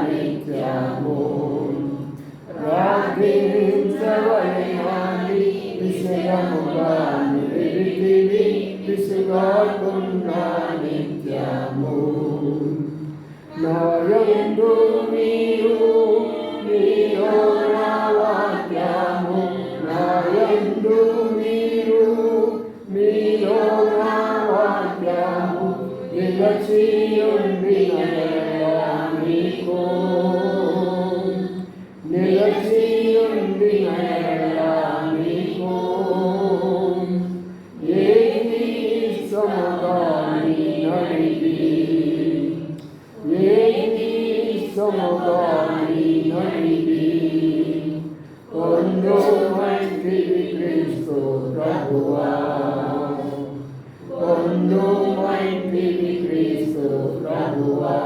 నిత్యము రాధించవలెనని విషయముగా నిలిపితివి విసుగాకుండా నిత్యము నాయందు మీరు మీలో నా వాక్యము నాయందు మీరు మీలో నా వాక్యము నిలచియుండి నిలచియుండి మీకు ఏది సమగాని నడిపి ఏది సమగాని నడిపి కొండు మంటివి క్రీస్తు ప్రభువా కొండు మంటివి క్రీస్తు ప్రభువా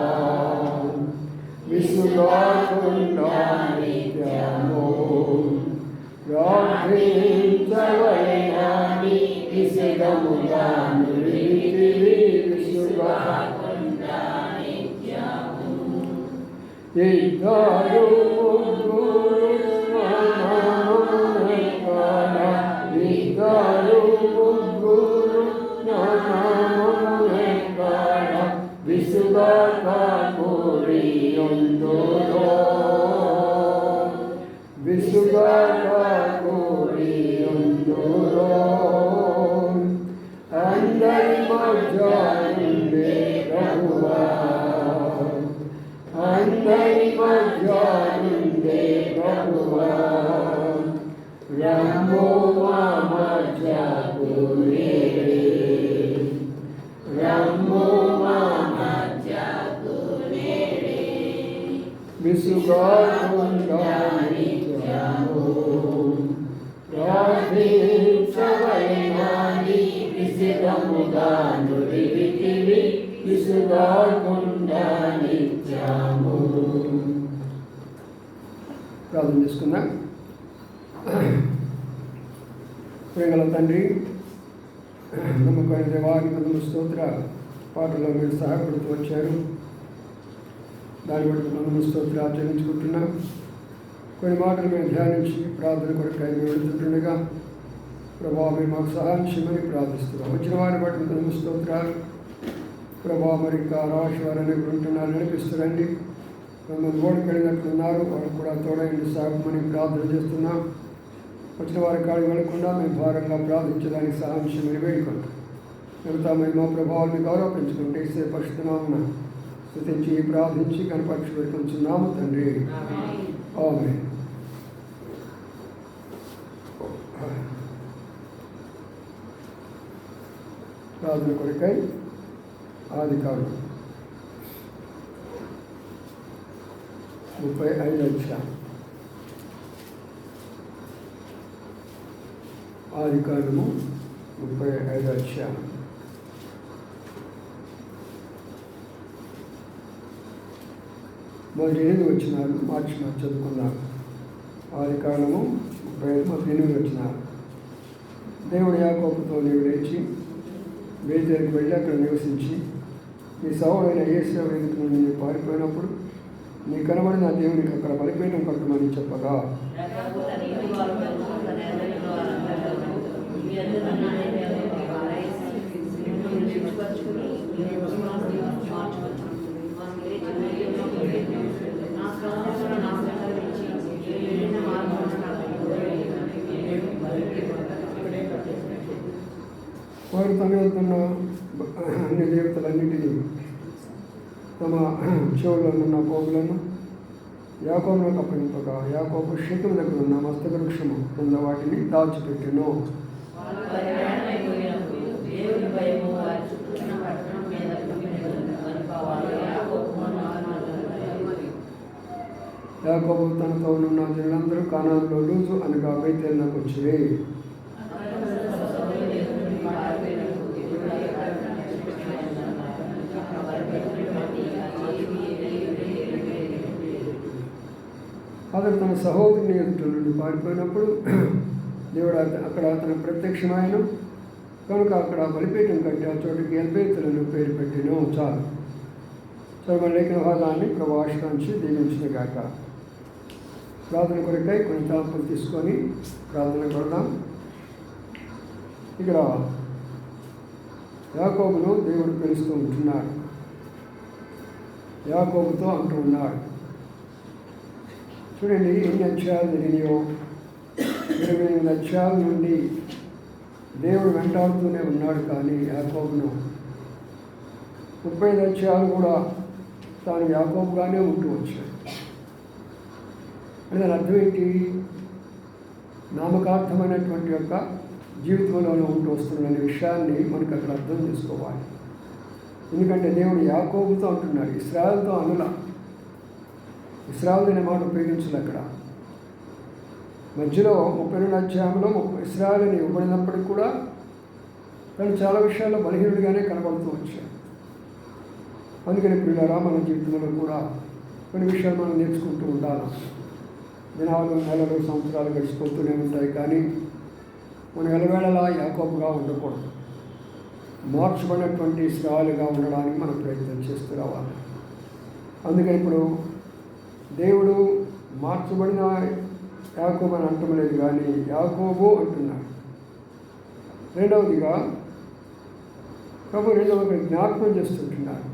విసుగాకుండా నిత్యము రాధించవలెనని విసుగముగా నిలిపితివి విసుగాకుండా నిత్యము ఇద్దరు ముగ్గురు నామమునెక్కడ ఇద్దరు ముగ్గురు నామమునెక్కడ విసుగాక విసుగాక కోరియుందురో అందరి మధ్య నుండే ప్రభువా అందరి మధ్య నుండే ప్రభువా రమ్మో మా మధ్యకు నేడే రమ్మో మా మధ్యకు నేడే విసుగాకుండా నిత్యము రాధించవలెనని విసుగముగా నిలిపితివి విసుగాకుండా నిత్యము. ప్రార్థన చేసుకుందాం. ప్రియగల తండ్రి, నమ్మకమైన దేవానికి వందనాలు స్తోత్ర పాటలో మీరు సహాయపడుతూ వచ్చారు. దాన్ని బట్టి వందనాలు స్తోత్రాలు చెల్లించుకుంటున్నాం. కొన్ని మాటలు మేము ధ్యానించి ప్రార్థన కొరకై మేము వెళుతుండగా ప్రభావ మీరు మాకు సహాయం చేయమని ప్రార్థిస్తున్నాం. వచ్చిన వారిని బట్టి వందనాలు స్తోత్రాలు. ప్రభావ మరి ఇంకా రాశివారని ఉంటున్నారు, నడిపిస్తారండి. కొంతమంది ఓడికెళ్ళినట్లున్నారు, వాళ్ళకు కూడా తోడైంది సాగమని ప్రార్థన చేస్తున్నాం. వచ్చిన వారి కాడికి వెళ్ళకుండా మేము భారంగా ప్రార్థించడానికి సహాయం చేయమని వేడుకుంటాం. మిగతా మేము మా ప్రభావాన్ని గౌరవించుకుంటే ఇసే పరిశుద్ధనామమున స్తుతించి ప్రార్థించి కనపరిచి పెట్టుకుంటున్నాము తండ్రి. ఆమేన్. ప్రార్థన కొరకై ఆదికాండం 35 అధ్యాయం. ఆదికాండము 35 అధ్యాయం. మొదటి 8 వచనాలు మార్చి చదువుకున్నాను. ఆదికాండము 35 మొదటి 8 వచనాలు. దేవుడు యాకోబుతో నీవు లేచి బేతేలుకు వెళ్ళి అక్కడ నివసించి నీ సహోదరైన యేసేవ ఎదుట నుండి నీవు పారిపోయినప్పుడు నీ కనబడిన దేవునికి అక్కడ బలిపీఠం కట్టమని చెప్పగా వారు తమ వెళ్తున్న అన్ని దేవతలన్నింటినీ తమ చెవుల్లో ఉన్న పోగులను యాకోబులకు అప్పగింపగా యాకోబు శేకెము దగ్గర ఉన్న మస్తక వృక్షము కింద వాటిని దాచిపెట్టెను. యాకోబు తనతో ఉన్న జనులందరూ కానానులో లూజు అనగా బేతేలునకు వచ్చిరి. అతడు తన సహోదరుని ఎదుట నుండి పారిపోయినప్పుడు దేవుడు అక్కడ అతను ప్రత్యక్షమైన కనుక అక్కడ బలిపీఠం కట్టి ఆ చోటుకి ఎల్బేతులను పేరు పెట్టిన చాలు. చదవబడిన లేఖన భాగాన్ని ప్రభు ఆశ్రయించి దీవించిన గాక. ప్రార్థన కొరకై కొన్ని తలంపులు తీసుకొని ప్రార్థన కొడదాం. ఇక్కడ యాకోబును దేవుడు పిలుస్తూ ఉంటున్నాడు. యాకోబుతో అంటూ ఉన్నాడు, చూడండి ఎన్ని అధ్యాయాలు జరిగినాయో. 28 అధ్యాయాల నుండి దేవుడు వెంటాడుతూనే ఉన్నాడు. కానీ యాకోబును 35 అధ్యాయాలు కూడా తాను యాకోబుగానే ఉంటూ వచ్చాడు. అంటే దాని అర్థం ఏంటి? నామకార్థమైనటువంటి యొక్క జీవితంలోనే ఉంటూ వస్తున్న విషయాన్ని మనకు అక్కడ అర్థం చేసుకోవాలి. ఎందుకంటే దేవుడు యాకోబుతో అంటున్నాడు, ఇశ్రాయేలుతో అనుల. ఇశ్రాయేలు అనే మాట ఉపయోగించాలి అక్కడ. మధ్యలో 32 అధ్యాయంలో ఇశ్రాయేలు అని ఇవ్వబడినప్పటికీ కూడా తను చాలా విషయాల్లో బలహీనుడిగానే కనబడుతూ వచ్చాడు. అందుకని పిల్లరా, మన జీవితంలో కూడా కొన్ని విషయాలు మనం నేర్చుకుంటూ ఉండాలి. దినాలు, నెలలు, సంవత్సరాలు గడిచిపోతూనే ఉంటాయి. కానీ మనం ఎలవేళలా యాకోబుగా ఉండకూడదు. మార్చబడినటువంటి ఇశ్రాయేలుగా ఉండడానికి మనం ప్రయత్నం చేస్తూ రావాలి. అందుకని ఇప్పుడు దేవుడు మార్చబడిన యాకోబు అని అంటం లేదు, కానీ యాకోబు అంటున్నాడు. రెండవదిగా ప్రభు రెండవది జ్ఞాపకం చేస్తుంటున్నాడు.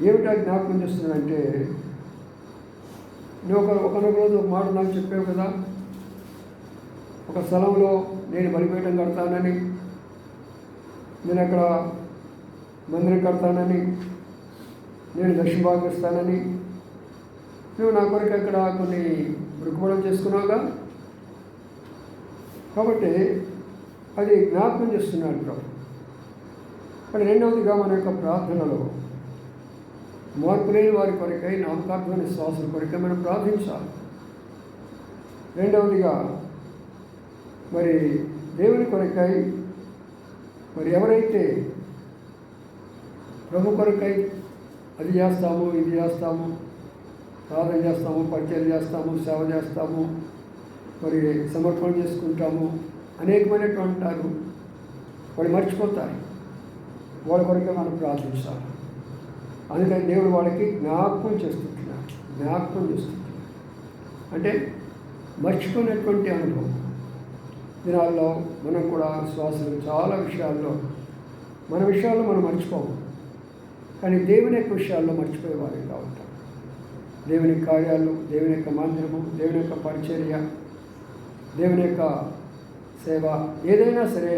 ఏమిటా జ్ఞాపకం చేస్తున్నాడంటే, నువ్వు ఒకనొక రోజు ఒక మాట నాకు చెప్పావు కదా, ఒక స్థలంలో నేను బలిపీఠం కడతానని, నేను అక్కడ మందిరం కడతానని, నేను దక్షిణ భాగం ఇస్తానని నువ్వు నా కొరకు అక్కడ కొన్ని మృక్కుబడులు చేసుకున్నావుగా. కాబట్టి అది జ్ఞాపకం చేస్తున్నాడు ప్రభు. మరి రెండవదిగా మన యొక్క ప్రార్థనలో మార్పు లేని వారి కొరకై, నామకార్థమైన శ్వాసల కొరకై మనం ప్రార్థించాలి. రెండవదిగా మరి దేవుని కొరకై, మరి ఎవరైతే ప్రభు కొరకై అది చేస్తాము, ఇది చేస్తాము, ప్రార్థన చేస్తాము, పరిచయం చేస్తాము, సేవ చేస్తాము, మరి సమర్పణ చేసుకుంటాము, అనేకమైనటువంటి వాళ్ళు మర్చిపోతారు. వాళ్ళ కొరకే మనం ప్రార్థించాలి. అందుకని దేవుడు వాళ్ళకి జ్ఞాపకం చేస్తుంటున్నాడు. అంటే మర్చిపోయినటువంటి అనుభవం. దినాల్లో మనం కూడా శ్వాసలు చాలా విషయాల్లో, మన విషయాల్లో మనం మర్చిపోము, కానీ దేవుని యొక్క విషయాల్లో మర్చిపోయేవారుగా ఉంటాం. దేవుని కార్యాలు, దేవుని యొక్క మందిరము, దేవుని యొక్క పరిచర్య, దేవుని యొక్క సేవ, ఏదైనా సరే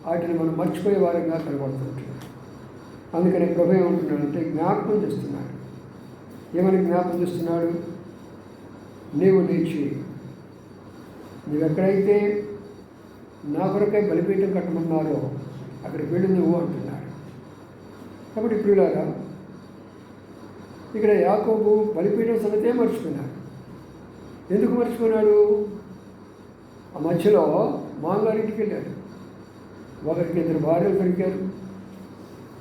వాటిని మనం మర్చిపోయే వారంగా కనబడుతుంటున్నాం. అందుకని ప్రభు ఏమంటున్నాడంటే జ్ఞాపకం చేస్తున్నాడు. ఏమని జ్ఞాపకం చేస్తున్నాడు? నీవు లేచి నీవెక్కడైతే నా కొరకై బలిపీఠం కట్టమన్నారో అక్కడికి వెళ్ళి నువ్వు అంటున్నాడు. కాబట్టి ప్రియులారా, ఇక్కడ యాకోబు బలిపీఠం సంగతే మర్చిపోయినాడు. ఎందుకు మర్చిపోయినాడు? ఆ మధ్యలో మామగారింటికి వెళ్ళాడు. ఒకరికి 2 భార్యలు దొరికారు,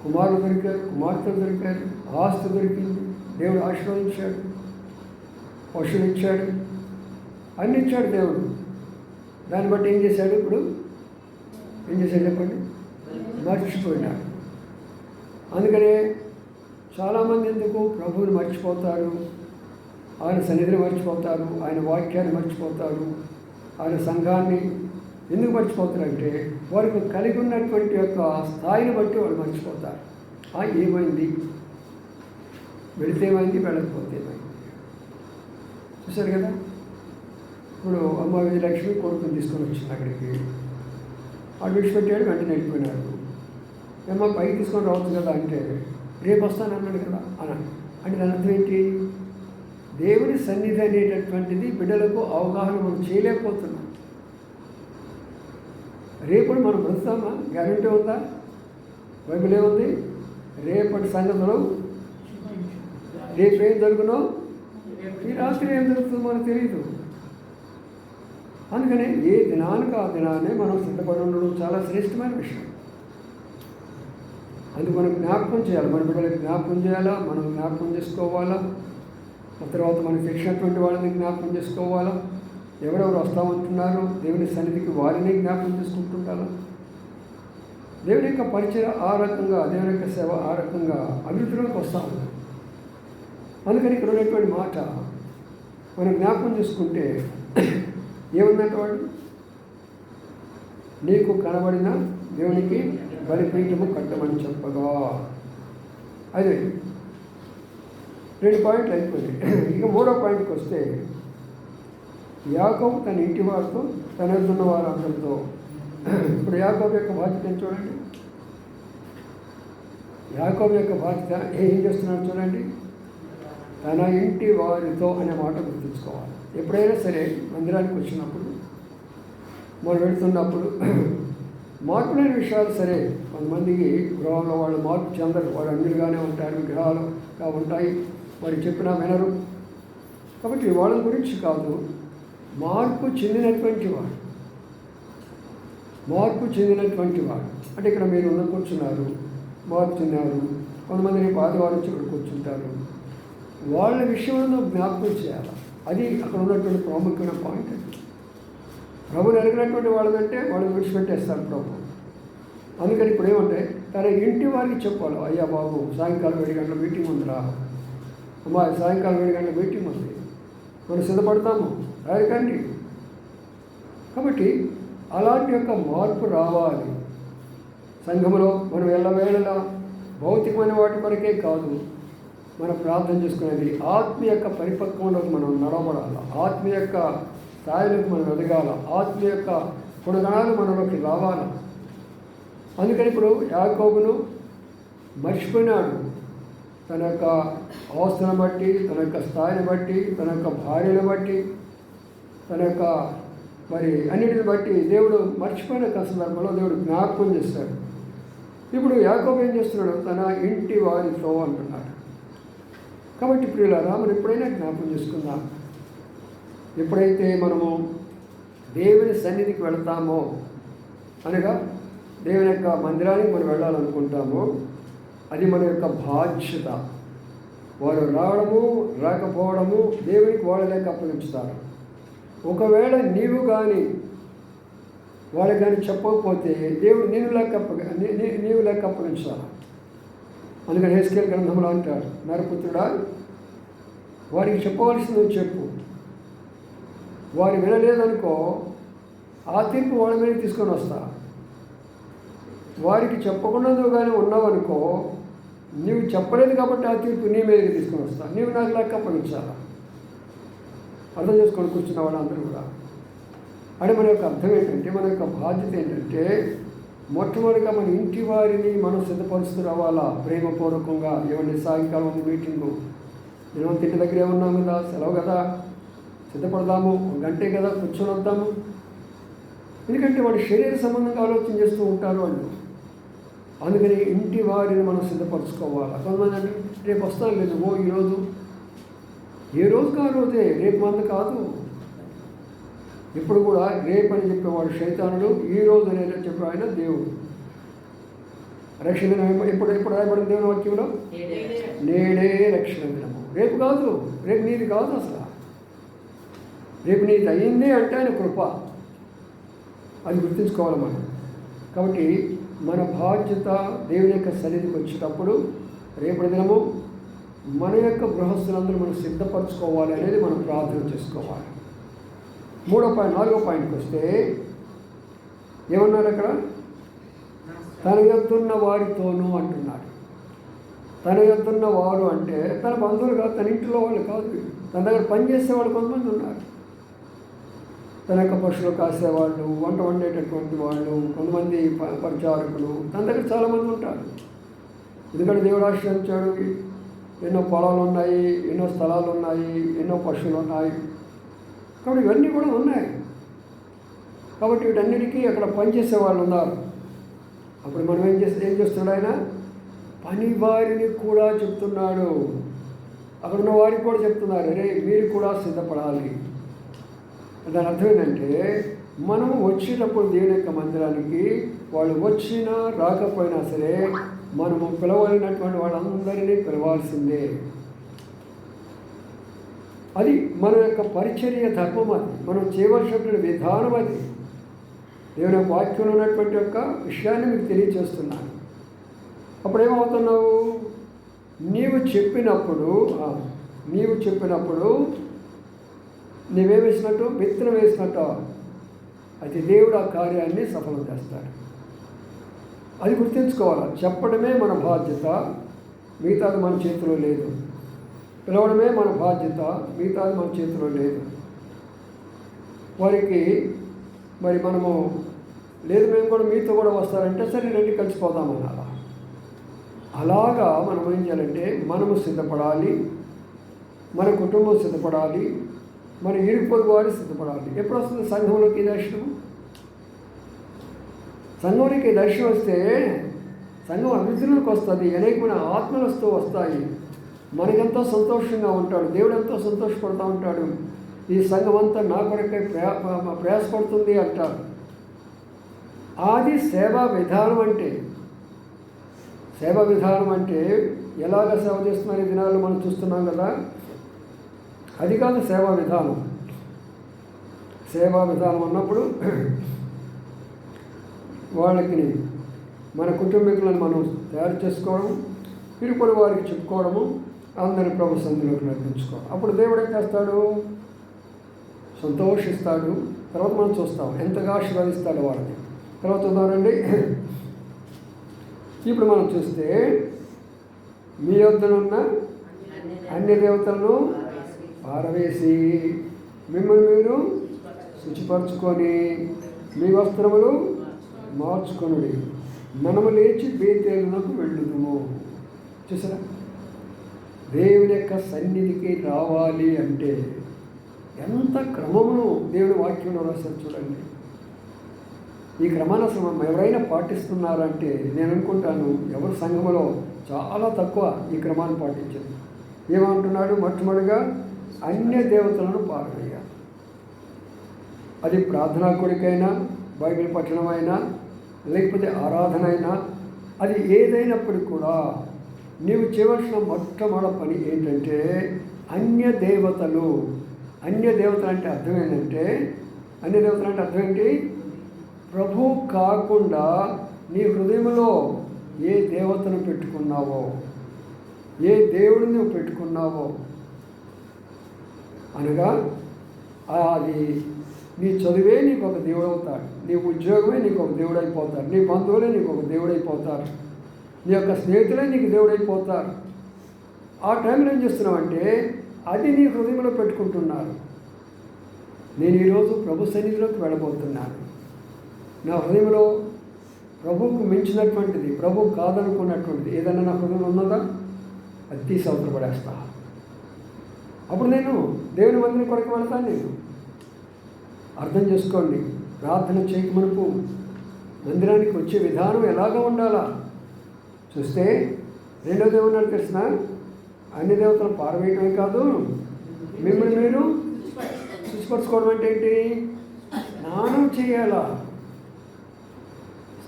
కుమారులు దొరికారు, కుమార్తెలు దొరికారు, ఆస్తి దొరికింది, దేవుడు ఆశీర్వదించాడు, పశువులు ఇచ్చాడు, అన్ని ఇచ్చాడు దేవుడు. దాన్ని బట్టి ఏం చేశాడు? ఇప్పుడు ఏం చేశాడు చెప్పండి? మర్చిపోయినాడు. అందుకనే చాలామంది ఎందుకు ప్రభువుని మర్చిపోతారు, ఆయన సన్నిధిని మర్చిపోతారు, ఆయన వాక్యాన్ని మర్చిపోతారు, ఆయన సంఘాన్ని ఎందుకు మర్చిపోతారంటే వారికి కలిగి ఉన్నటువంటి యొక్క స్థాయిని బట్టి వాళ్ళు మర్చిపోతారు. ఏమైంది, వెళితే ఏమైంది, వెళ్ళకపోతే ఏమైంది. చూశారు కదా, ఇప్పుడు అమ్మ విజయలక్ష్మి కొడుకుని తీసుకొని వచ్చింది అక్కడికి. వాడు విడిచిపెట్టాడు, వెంటనే వెళ్ళిపోయినాడు. ఏమో పైకి తీసుకొని రావచ్చు కదా అంటే, రేపు వస్తాను అన్నాడు కదా అన్నాడు. అంటే దాని అర్థం ఏంటి? దేవుని సన్నిధి అనేటటువంటిది బిడ్డలకు అవగాహన మనం చేయలేకపోతున్నాం. రేపు మనం బ్రతుకుతామా? గ్యారెంటీ ఉందా? బైబిల్ ఏముంది? రేపటి సంగతులు రేపు ఏం జరుగునో, ఈ రాత్రి ఏం జరుగుతుందో మనకు తెలియదు. అందుకనే ఏ దినానికి ఆ దినాన్ని మనం సిద్ధపడి ఉండడం చాలా శ్రేష్టమైన విషయం. అందుకు మనం జ్ఞాపకం చేయాలి, మన బిడ్డలకు జ్ఞాపకం చేయాలా, మనం జ్ఞాపకం చేసుకోవాలా. ఆ తర్వాత మనకు తెచ్చినటువంటి వాళ్ళని జ్ఞాపకం చేసుకోవాలా. ఎవరెవరు వస్తామంటున్నారో దేవుని సన్నిధికి వారిని జ్ఞాపకం చేసుకుంటుండాలా. దేవుని యొక్క పరిచయం ఆ రకంగా, దేవుని యొక్క సేవ ఆ రకంగా అభివృద్ధిలోకి వస్తూ ఉంది. అందుకని ఇక్కడ ఉన్నటువంటి మాట మనం జ్ఞాపకం చేసుకుంటే ఏముందంటే వాడు నీకు కనబడిన దేవునికి బలిపీఠము కట్టమని చెప్పగా, అదే 2 పాయింట్లు అయిపోయింది. ఇక 3వ పాయింట్కి వస్తే యాకోబు తన ఇంటి వారితో తన ఎదున్న వారందరితో. ఇప్పుడు యాకోబు యొక్క బాధ్యత చూడండి. యాకోబు యొక్క బాధ్యత ఏం చేస్తున్నాడు చూడండి. తన ఇంటి వారితో అనే మాట గుర్తుంచుకోవాలి. ఎప్పుడైనా సరే మందిరానికి వచ్చినప్పుడు మనం వెళుతున్నప్పుడు మార్పు లేని విషయాలు సరే, కొంతమందికి గృహంలో వాళ్ళు మార్పు చెందరు, వాళ్ళు అన్నిలుగానే ఉంటారు, విగ్రహాలుగా ఉంటాయి, వారికి చెప్పినా వినరు. కాబట్టి వాళ్ళ గురించి కాదు, మార్పు చెందినటువంటి వాడు అంటే ఇక్కడ మీరు కూర్చున్నారు, మార్పు చెందారు, కొంతమంది రేపు ఆదివారం వచ్చి ఇక్కడ కూర్చుంటారు, వాళ్ళ విషయంలో జ్ఞాపకం చేయాలి. అది అక్కడ ఉన్నటువంటి ప్రాముఖ్యమైన పాయింట్. ప్రభుని ఎరగినటువంటి వాళ్ళదంటే వాళ్ళు విడిచిపెట్టేస్తారు ప్రభు. అందుకని ఇప్పుడు ఏమంటే తన ఇంటి వారికి చెప్పాలి, అయ్యా బాబు సాయంకాలం 7 గంటల మీటింగ్ ఉందిరా, అమ్మా సాయంకాలం 7 గంటల మీటింగ్ ఉంది, మనం సిద్ధపడతాము రాయకండి. కాబట్టి అలాంటి యొక్క మార్పు రావాలి సంఘంలో. మనం ఎల్లవేళలా భౌతికమైన వాటి కొరకే కాదు మనం ప్రార్థన చేసుకునేది, ఆత్మీయ యొక్క పరిపక్వంలోకి మనం నడవబడాలి, ఆత్మీయ యొక్క స్థాయిలోకి మనం ఎదగాల, ఆత్మీయ యొక్క గుణగణాలు మనలోకి రావాలి. అందుకని ఇప్పుడు యాకోబును మర్చిపోయినాడు. తన యొక్క అవస్థను బట్టి, తన యొక్క స్థాయిని బట్టి, తన యొక్క భార్యను బట్టి, తన యొక్క మరి అన్నిటిని బట్టి దేవుడు మర్చిపోయిన సందర్భంలో దేవుడు జ్ఞాపకం చేస్తాడు. ఇప్పుడు యాకోబు ఏం చేస్తున్నాడు, తన ఇంటి వారితో అంటున్నాడు. కాబట్టి ప్రియులారా, మనం ఎప్పుడైనా జ్ఞాపకం చేసుకుందాం, ఎప్పుడైతే మనము దేవుని సన్నిధికి వెళతామో, అనగా దేవుని యొక్క మందిరానికి మనం వెళ్ళాలనుకుంటామో, అది మన యొక్క బాధ్యత. వారు రావడము రాకపోవడము దేవునికి వాళ్ళ లెక్క అప్పగించుతారు. ఒకవేళ నీవు కానీ వాళ్ళకి కానీ చెప్పకపోతే దేవుడు నీవు లెక్క అప్పగించాలి. అందుకని హెస్కేల్ గ్రంథంలో అంటాడు, నరపుత్రుడా వారికి చెప్పవలసింది నువ్వు చెప్పు, వారు వినలేదనుకో ఆ తీర్పు వాళ్ళ మీద తీసుకొని వస్తా. వారికి చెప్పకుండా నువ్వు కానీ ఉన్నావనుకో, నీవు చెప్పలేదు కాబట్టి ఆ తీర్పు నీ మీదకి తీసుకొని వస్తా, నీవు నాకు లెక్క అప్పగించాలా. అర్థం చేసుకొని కూర్చున్న వాళ్ళందరూ కూడా. అంటే మన యొక్క అర్థం ఏంటంటే, మన యొక్క బాధ్యత ఏంటంటే, మొట్టమొదటిగా మన ఇంటి వారిని మనం సిద్ధపరుస్తూ రావాలా ప్రేమపూర్వకంగా. ఏమంటే సాయంకాలం ఉంది మీటింగు, నేను ఇంటి దగ్గరే ఉన్నాం కదా, సెలవు కదా, సిద్ధపడదాము, 1 గంటే కదా కూర్చొని వద్దాము. ఎందుకంటే వాడు శరీర సంబంధంగా ఆలోచన చేస్తూ ఉంటారు వాళ్ళు. అందుకని ఇంటి వారిని మనం సిద్ధపరచుకోవాలి. కొంతమంది అంటే రేపు వస్తాను లేదు, ఈరోజు ఏ రోజుకి ఆ రోజే, రేపు మంది కాదు. ఇప్పుడు కూడా రేపు అని చెప్పేవాడు శైతానుడు, ఈ రోజు అనేది చెప్పే ఆయన దేవుడు. రక్షణ దినం ఎప్పుడు రాయబడిన దేవుని వాక్యంలో, నేడే రక్షణ దినము. రేపు కాదు, రేపు నీది కాదు, అసలు రేపు నీది అయ్యింది అంటే ఆయన కృప. అది గుర్తుంచుకోవాలి మనం. కాబట్టి మన బాధ్యత దేవుని యొక్క సన్నిధికి వచ్చేటప్పుడు రేపటి దినము మన యొక్క గృహస్థులందరూ మనం సిద్ధపరచుకోవాలి అనేది మనం ప్రార్థన చేసుకోవాలి. 4వ పాయింట్కి వస్తే ఏమన్నారు అక్కడ, తన యొద్దున్న వారితోనూ అంటున్నాడు. తన యొద్దున్న వారు అంటే తన బంధువులు కాదు, తన ఇంట్లో వాళ్ళు కాదు, తన దగ్గర పనిచేసేవాళ్ళు కొంతమంది ఉన్నారు. తన యొక్క పశువులు కాసేవాళ్ళు, వంట వండేటటువంటి వాళ్ళు, కొంతమంది పరిచారకులు, తన దగ్గర చాలామంది ఉంటారు. ఎందుకంటే దేవుడు ఆశ్రయించాడు, ఎన్నో పొలాలు ఉన్నాయి, ఎన్నో స్థలాలు ఉన్నాయి, ఎన్నో పశువులు ఉన్నాయి. కాబట్టి ఇవన్నీ కూడా ఉన్నాయి. కాబట్టి వీటన్నిటికీ అక్కడ పనిచేసే వాళ్ళు ఉన్నారు. అప్పుడు మనం ఏం చేస్తున్నాడు ఆయన, పని వారిని కూడా చెప్తున్నాడు. అక్కడ ఉన్న వారికి కూడా చెప్తున్నారు, అరే మీరు కూడా సిద్ధపడాలి. దాని అర్థం ఏంటంటే, మనం వచ్చేటప్పుడు దేవుని యొక్క మందిరానికి వాళ్ళు వచ్చినా రాకపోయినా సరే మనము పిలవలినటువంటి వాళ్ళందరినీ పిలవాల్సిందే. అది మన యొక్క పరిచర్య ధర్మం, అది మనం చేయవలసినటువంటి విధానం. అది దేవుని యొక్క వాక్యంలో ఉన్నటువంటి యొక్క విషయాన్ని మీకు తెలియచేస్తున్నాను. అప్పుడు ఏమవుతున్నావు, నీవు చెప్పినప్పుడు నీవు చెప్పినప్పుడు నీవేం వేసినట్టు విత్తనం వేసినట్టు అయితే దేవుడు ఆ కార్యాన్ని సఫలం చేస్తాడు. అది గుర్తుంచుకోవాలి. చెప్పడమే మన బాధ్యత, మిగతాది మన చేతిలో లేదు. పిలవడమే మన బాధ్యత, మిగతాది మన చేతిలో లేదు. వారికి మరి మనము లేదు మేము కూడా మీతో కూడా వస్తారంటే సరే రండి కలిసిపోదామన్నారా. అలాగా మనం ఏం చేయాలంటే మనము సిద్ధపడాలి, మన కుటుంబం సిద్ధపడాలి, మన ఇరుపొరుగు వారు సిద్ధపడాలి. ఎప్పుడు వస్తుంది సంఘంలోకి దర్శనం? సంఘంలోకి దర్శనం వస్తే సంఘం అభివృద్ధిలోకి వస్తుంది, అనేకమైన ఆత్మలు వస్తాయి. మనకెంతో సంతోషంగా ఉంటాడు, దేవుడు ఎంతో సంతోషపడుతూ ఉంటాడు. ఈ సంఘం అంతా నా కొరకై ప్రయాసపడుతుంది అంటారు. అది సేవా విధానం. సేవా విధానం అంటే ఎలాగ సేవ చేస్తున్నారు ఈ దినాల్లో మనం చూస్తున్నాం కదా, అది కాదు సేవా విధానం. సేవా విధానం అన్నప్పుడు వాళ్ళకి మన కుటుంబీకులను మనం తయారు చేసుకోవడం, ఇరుపడి వారికి చెప్పుకోవడము, అందరి ప్రభు సన్నిధిలోకి నడిపించుకోవడం. అప్పుడు దేవుడు ఏం చేస్తాడు? సంతోషిస్తాడు. తర్వాత మనం చూస్తాం ఎంతగా ఆశీర్వదిస్తాడు వాళ్ళని. తర్వాత ఉదాహరణండి, ఇప్పుడు మనం చూస్తే మీ యొద్దనున్న అన్య దేవతలను పారవేసి మిమ్మల్ని మీరు శుచిపరచుకొని మీ వస్త్రములు మార్చుకొనుడి, మనము లేచి బేతేలునకు వెళ్ళుదుము. చూసారా, దేవుని యొక్క సన్నిధికి రావాలి అంటే ఎంత క్రమమును దేవుడి వాక్యంలో రాశారు చూడండి. ఈ క్రమాన్ని అసలు ఎవరైనా పాటిస్తున్నారంటే నేను అనుకుంటాను ఎవరు సంఘములో చాలా తక్కువ ఈ క్రమాన్ని పాటించారు. ఏమంటున్నాడు? మొట్టమొదటిగా అన్య దేవతలను పారవేయాలి. అది ప్రార్థనా కొరికైనా, బైబిల్ పఠనమైనా, లేకపోతే ఆరాధన అయినా, అది ఏదైనప్పటికీ కూడా నీవు చేయవలసిన మొట్టమొదటి పని ఏంటంటే అన్య దేవతలు. అన్య దేవతలు అంటే అర్థం ఏంటంటే, అన్య దేవతలు అంటే అర్థం ఏంటి? ప్రభు కాకుండా నీ హృదయంలో ఏ దేవతను పెట్టుకున్నావో, ఏ దేవుడిని నువ్వు పెట్టుకున్నావో, అనగా అది నీ చదువే నీకు ఒక దేవుడు అవుతాడు, నీ ఉద్యోగమే నీకు ఒక దేవుడు అయిపోతాడు, నీ బంధువులే నీకు ఒక దేవుడు అయిపోతారు, నీ యొక్క స్నేహితులే నీకు దేవుడు అయిపోతారు. ఆ టైంలో ఏం చేస్తున్నావంటే అది నీ హృదయంలో పెట్టుకుంటున్నారు. నేను ఈరోజు ప్రభు సన్నిధిలోకి వెళ్ళబోతున్నాను, నా హృదయంలో ప్రభువుకు మించినటువంటిది, ప్రభువు కాదనుకున్నటువంటిది ఏదైనా నా హృదయంలో ఉన్నదా, అది తీసి అవతల పడేస్తా. అప్పుడు నేను దేవుని మందిరం కొరకు వెళ్తాను. నేను అర్థం చేసుకోండి, ప్రార్థన చేయక మునుపు మందిరానికి వచ్చే విధానం ఎలాగ ఉండాలా చూస్తే, రెండోది ఏమన్నాడు తెలిసిన, అన్ని దేవతలు పారవేయడమే కాదు మిమ్మల్ని మీరు శుచిపరచుకోవడం అంటే ఏంటి? స్నానం చేయాలా.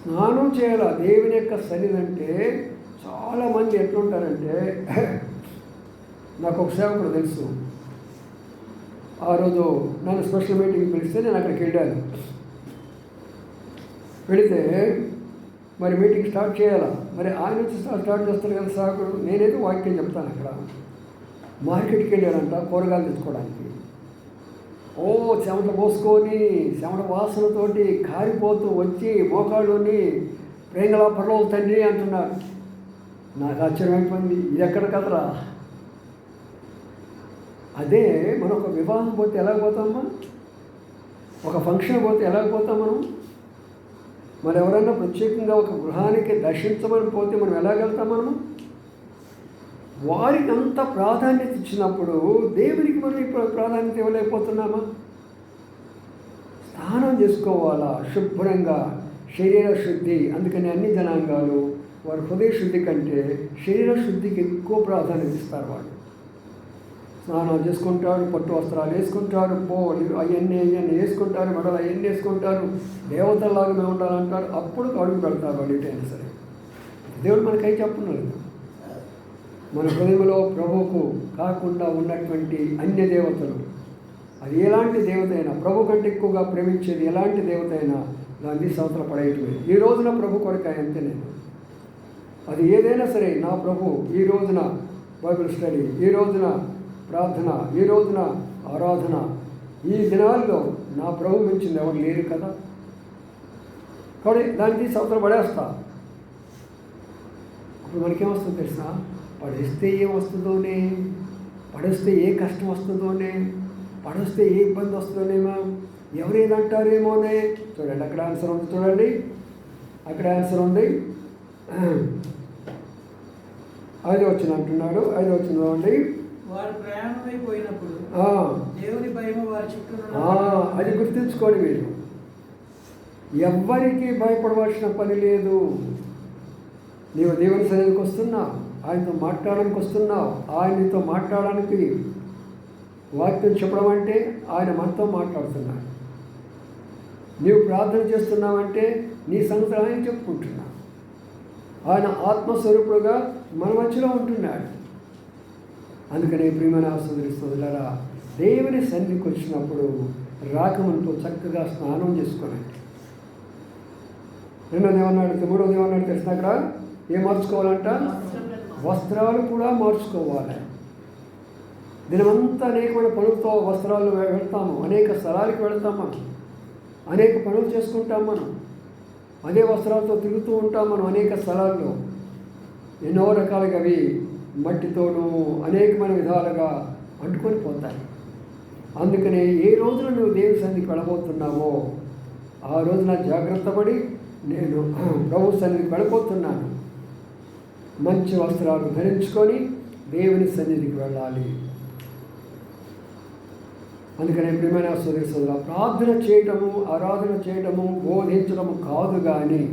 స్నానం చేయాలా. దేవుని యొక్క సన్నిధి అంటే చాలామంది ఎట్లుంటారంటే, నాకు ఒక సేవకుడు తెలుసు, ఆ రోజు నన్ను స్పెషల్ మీటింగ్ పిలిస్తే నేను అక్కడికి వెళ్ళాను. వెళితే మరి మీటింగ్ స్టార్ట్ చేయాలా, మరి ఆయన నుంచి స్టార్ట్ చేస్తాను కదా సేవకుడు. నేనేదో వాక్యం చెప్తాను. అక్కడ మార్కెట్కి వెళ్ళానంట కూరగాయలు తెచ్చుకోవడానికి. చెమట పోసుకొని చెమట వాసనతోటి కారిపోతూ వచ్చి మోకాళ్ళుని ప్రేంగళ పర్వాలు తండ్రి అంటున్నారు. నాకు ఆశ్చర్యమైపోయింది, ఇది ఎక్కడ కదరా. అదే మనం ఒక వివాహం పోతే ఎలాగ పోతామా, ఒక ఫంక్షన్ పోతే ఎలాగ పోతాం మనం. మరి ఎవరైనా ప్రత్యేకంగా ఒక గృహానికి దర్శించమని పోతే మనం ఎలాగెళ్తాం మనము. వారికి అంత ప్రాధాన్యత ఇచ్చినప్పుడు దేవునికి మనం ఇప్పుడు ప్రాధాన్యత ఇవ్వలేకపోతున్నామా. స్నానం చేసుకోవాలా శుభ్రంగా, శరీర శుద్ధి. అందుకని అన్ని జనాంగాలు వారి హృదయ శుద్ధి కంటే శరీర శుద్ధికి ఎక్కువ ప్రాధాన్యత ఇస్తారు. వాళ్ళు స్నానం చేసుకుంటారు, పట్టు వస్త్రాలు వేసుకుంటారు, అవన్నీ వేసుకుంటారు, మెడలు అవన్నీ వేసుకుంటారు, దేవతల్లాగా మేము ఉండాలంటారు. అప్పుడు అడుగు పెడతారు వాళ్ళు ఎటైనా సరే. దేవుడు మనకై చెప్పున్నారు, మన హృదయంలో ప్రభువుకు కాకుండా ఉన్నటువంటి అన్య దేవతలు, అది ఎలాంటి దేవత అయినా, ప్రభు కంటే ఎక్కువగా ప్రేమించేది ఎలాంటి దేవత అయినా దాన్ని సంవత్సరం పడేయటమే. ఈ రోజున ప్రభు కొరకు అంతే. నేను అది ఏదైనా సరే, నా ప్రభు ఈ రోజున బైబిల్ స్టడీ, ఈ రోజున ప్రార్థన, ఈ రోజున ఆరాధన, ఈ దినాల్లో నా ప్రభు మించింది ఎవరు లేరు కదా. కాబట్టి దానికి సంవత్సరం పడేస్తా. ఇప్పుడు మనకేమొస్తుందో తెలుసా? పడేస్తే ఏమొస్తుందోనే, పడేస్తే ఏ కష్టం వస్తుందోనే, పడేస్తే ఏ ఇబ్బంది వస్తుందోనేమో, ఎవరేదంటారేమోనే. చూడండి అక్కడ ఆన్సర్ ఉంది, చూడండి అక్కడ ఆన్సర్ ఉంది. 5వ వచనం అంటున్నాడు. 5వ వచనం అండి, అది గుర్తుంచుకోండి మీరు. ఎవ్వరికి భయపడవలసిన పని లేదు. నీవు దేవుని సన్నిధికి వస్తున్నావు, ఆయనతో మాట్లాడడానికి వస్తున్నావు. ఆయనతో మాట్లాడడానికి వాక్యం చెప్పడం అంటే ఆయన మనతో మాట్లాడుతున్నాడు. నీవు ప్రార్థన చేస్తున్నావంటే నీ సంగతి ఆయన చెప్పుకుంటున్నావు. ఆయన ఆత్మస్వరూపుడుగా మన మధ్యలో ఉంటున్నాడు. అందుకనే ప్రియమైన సోదరులారా, దేవుని సన్నిధికి వచ్చినప్పుడు రాకముందు చక్కగా స్నానం చేసుకోనండి. రెండోది ఏమన్నాడు, మూడోది ఏమన్నాడు తెలిసిన అక్కడ ఏం మార్చుకోవాలంట? వస్త్రాలు కూడా మార్చుకోవాలి. దినమంతా అనేకమైన పనులతో వస్త్రాలు వెళ్తాము, అనేక స్థలాలకు వెళ్తాం, మనం అనేక పనులు చేసుకుంటాం, మనం అదే వస్త్రాలతో తిరుగుతూ ఉంటాం. మనం అనేక స్థలాల్లో ఎన్నో రకాలుగా అవి మట్టితోనూ అనేకమైన విధాలుగా అంటుకొని పోతాయి. అందుకనే ఏ రోజున నువ్వు దేవుని సన్నిధికి వెళ్ళబోతున్నావో ఆ రోజున జాగ్రత్త పడి, నేను ప్రభు సన్నిధికి వెళ్ళబోతున్నాను, మంచి వస్త్రాలు ధరించుకొని దేవుని సన్నిధికి వెళ్ళాలి. అందుకనే ప్రియమైన సోదరుల, ప్రార్థన చేయటము, ఆరాధన చేయటము, బోధించడము కాదు, కానీ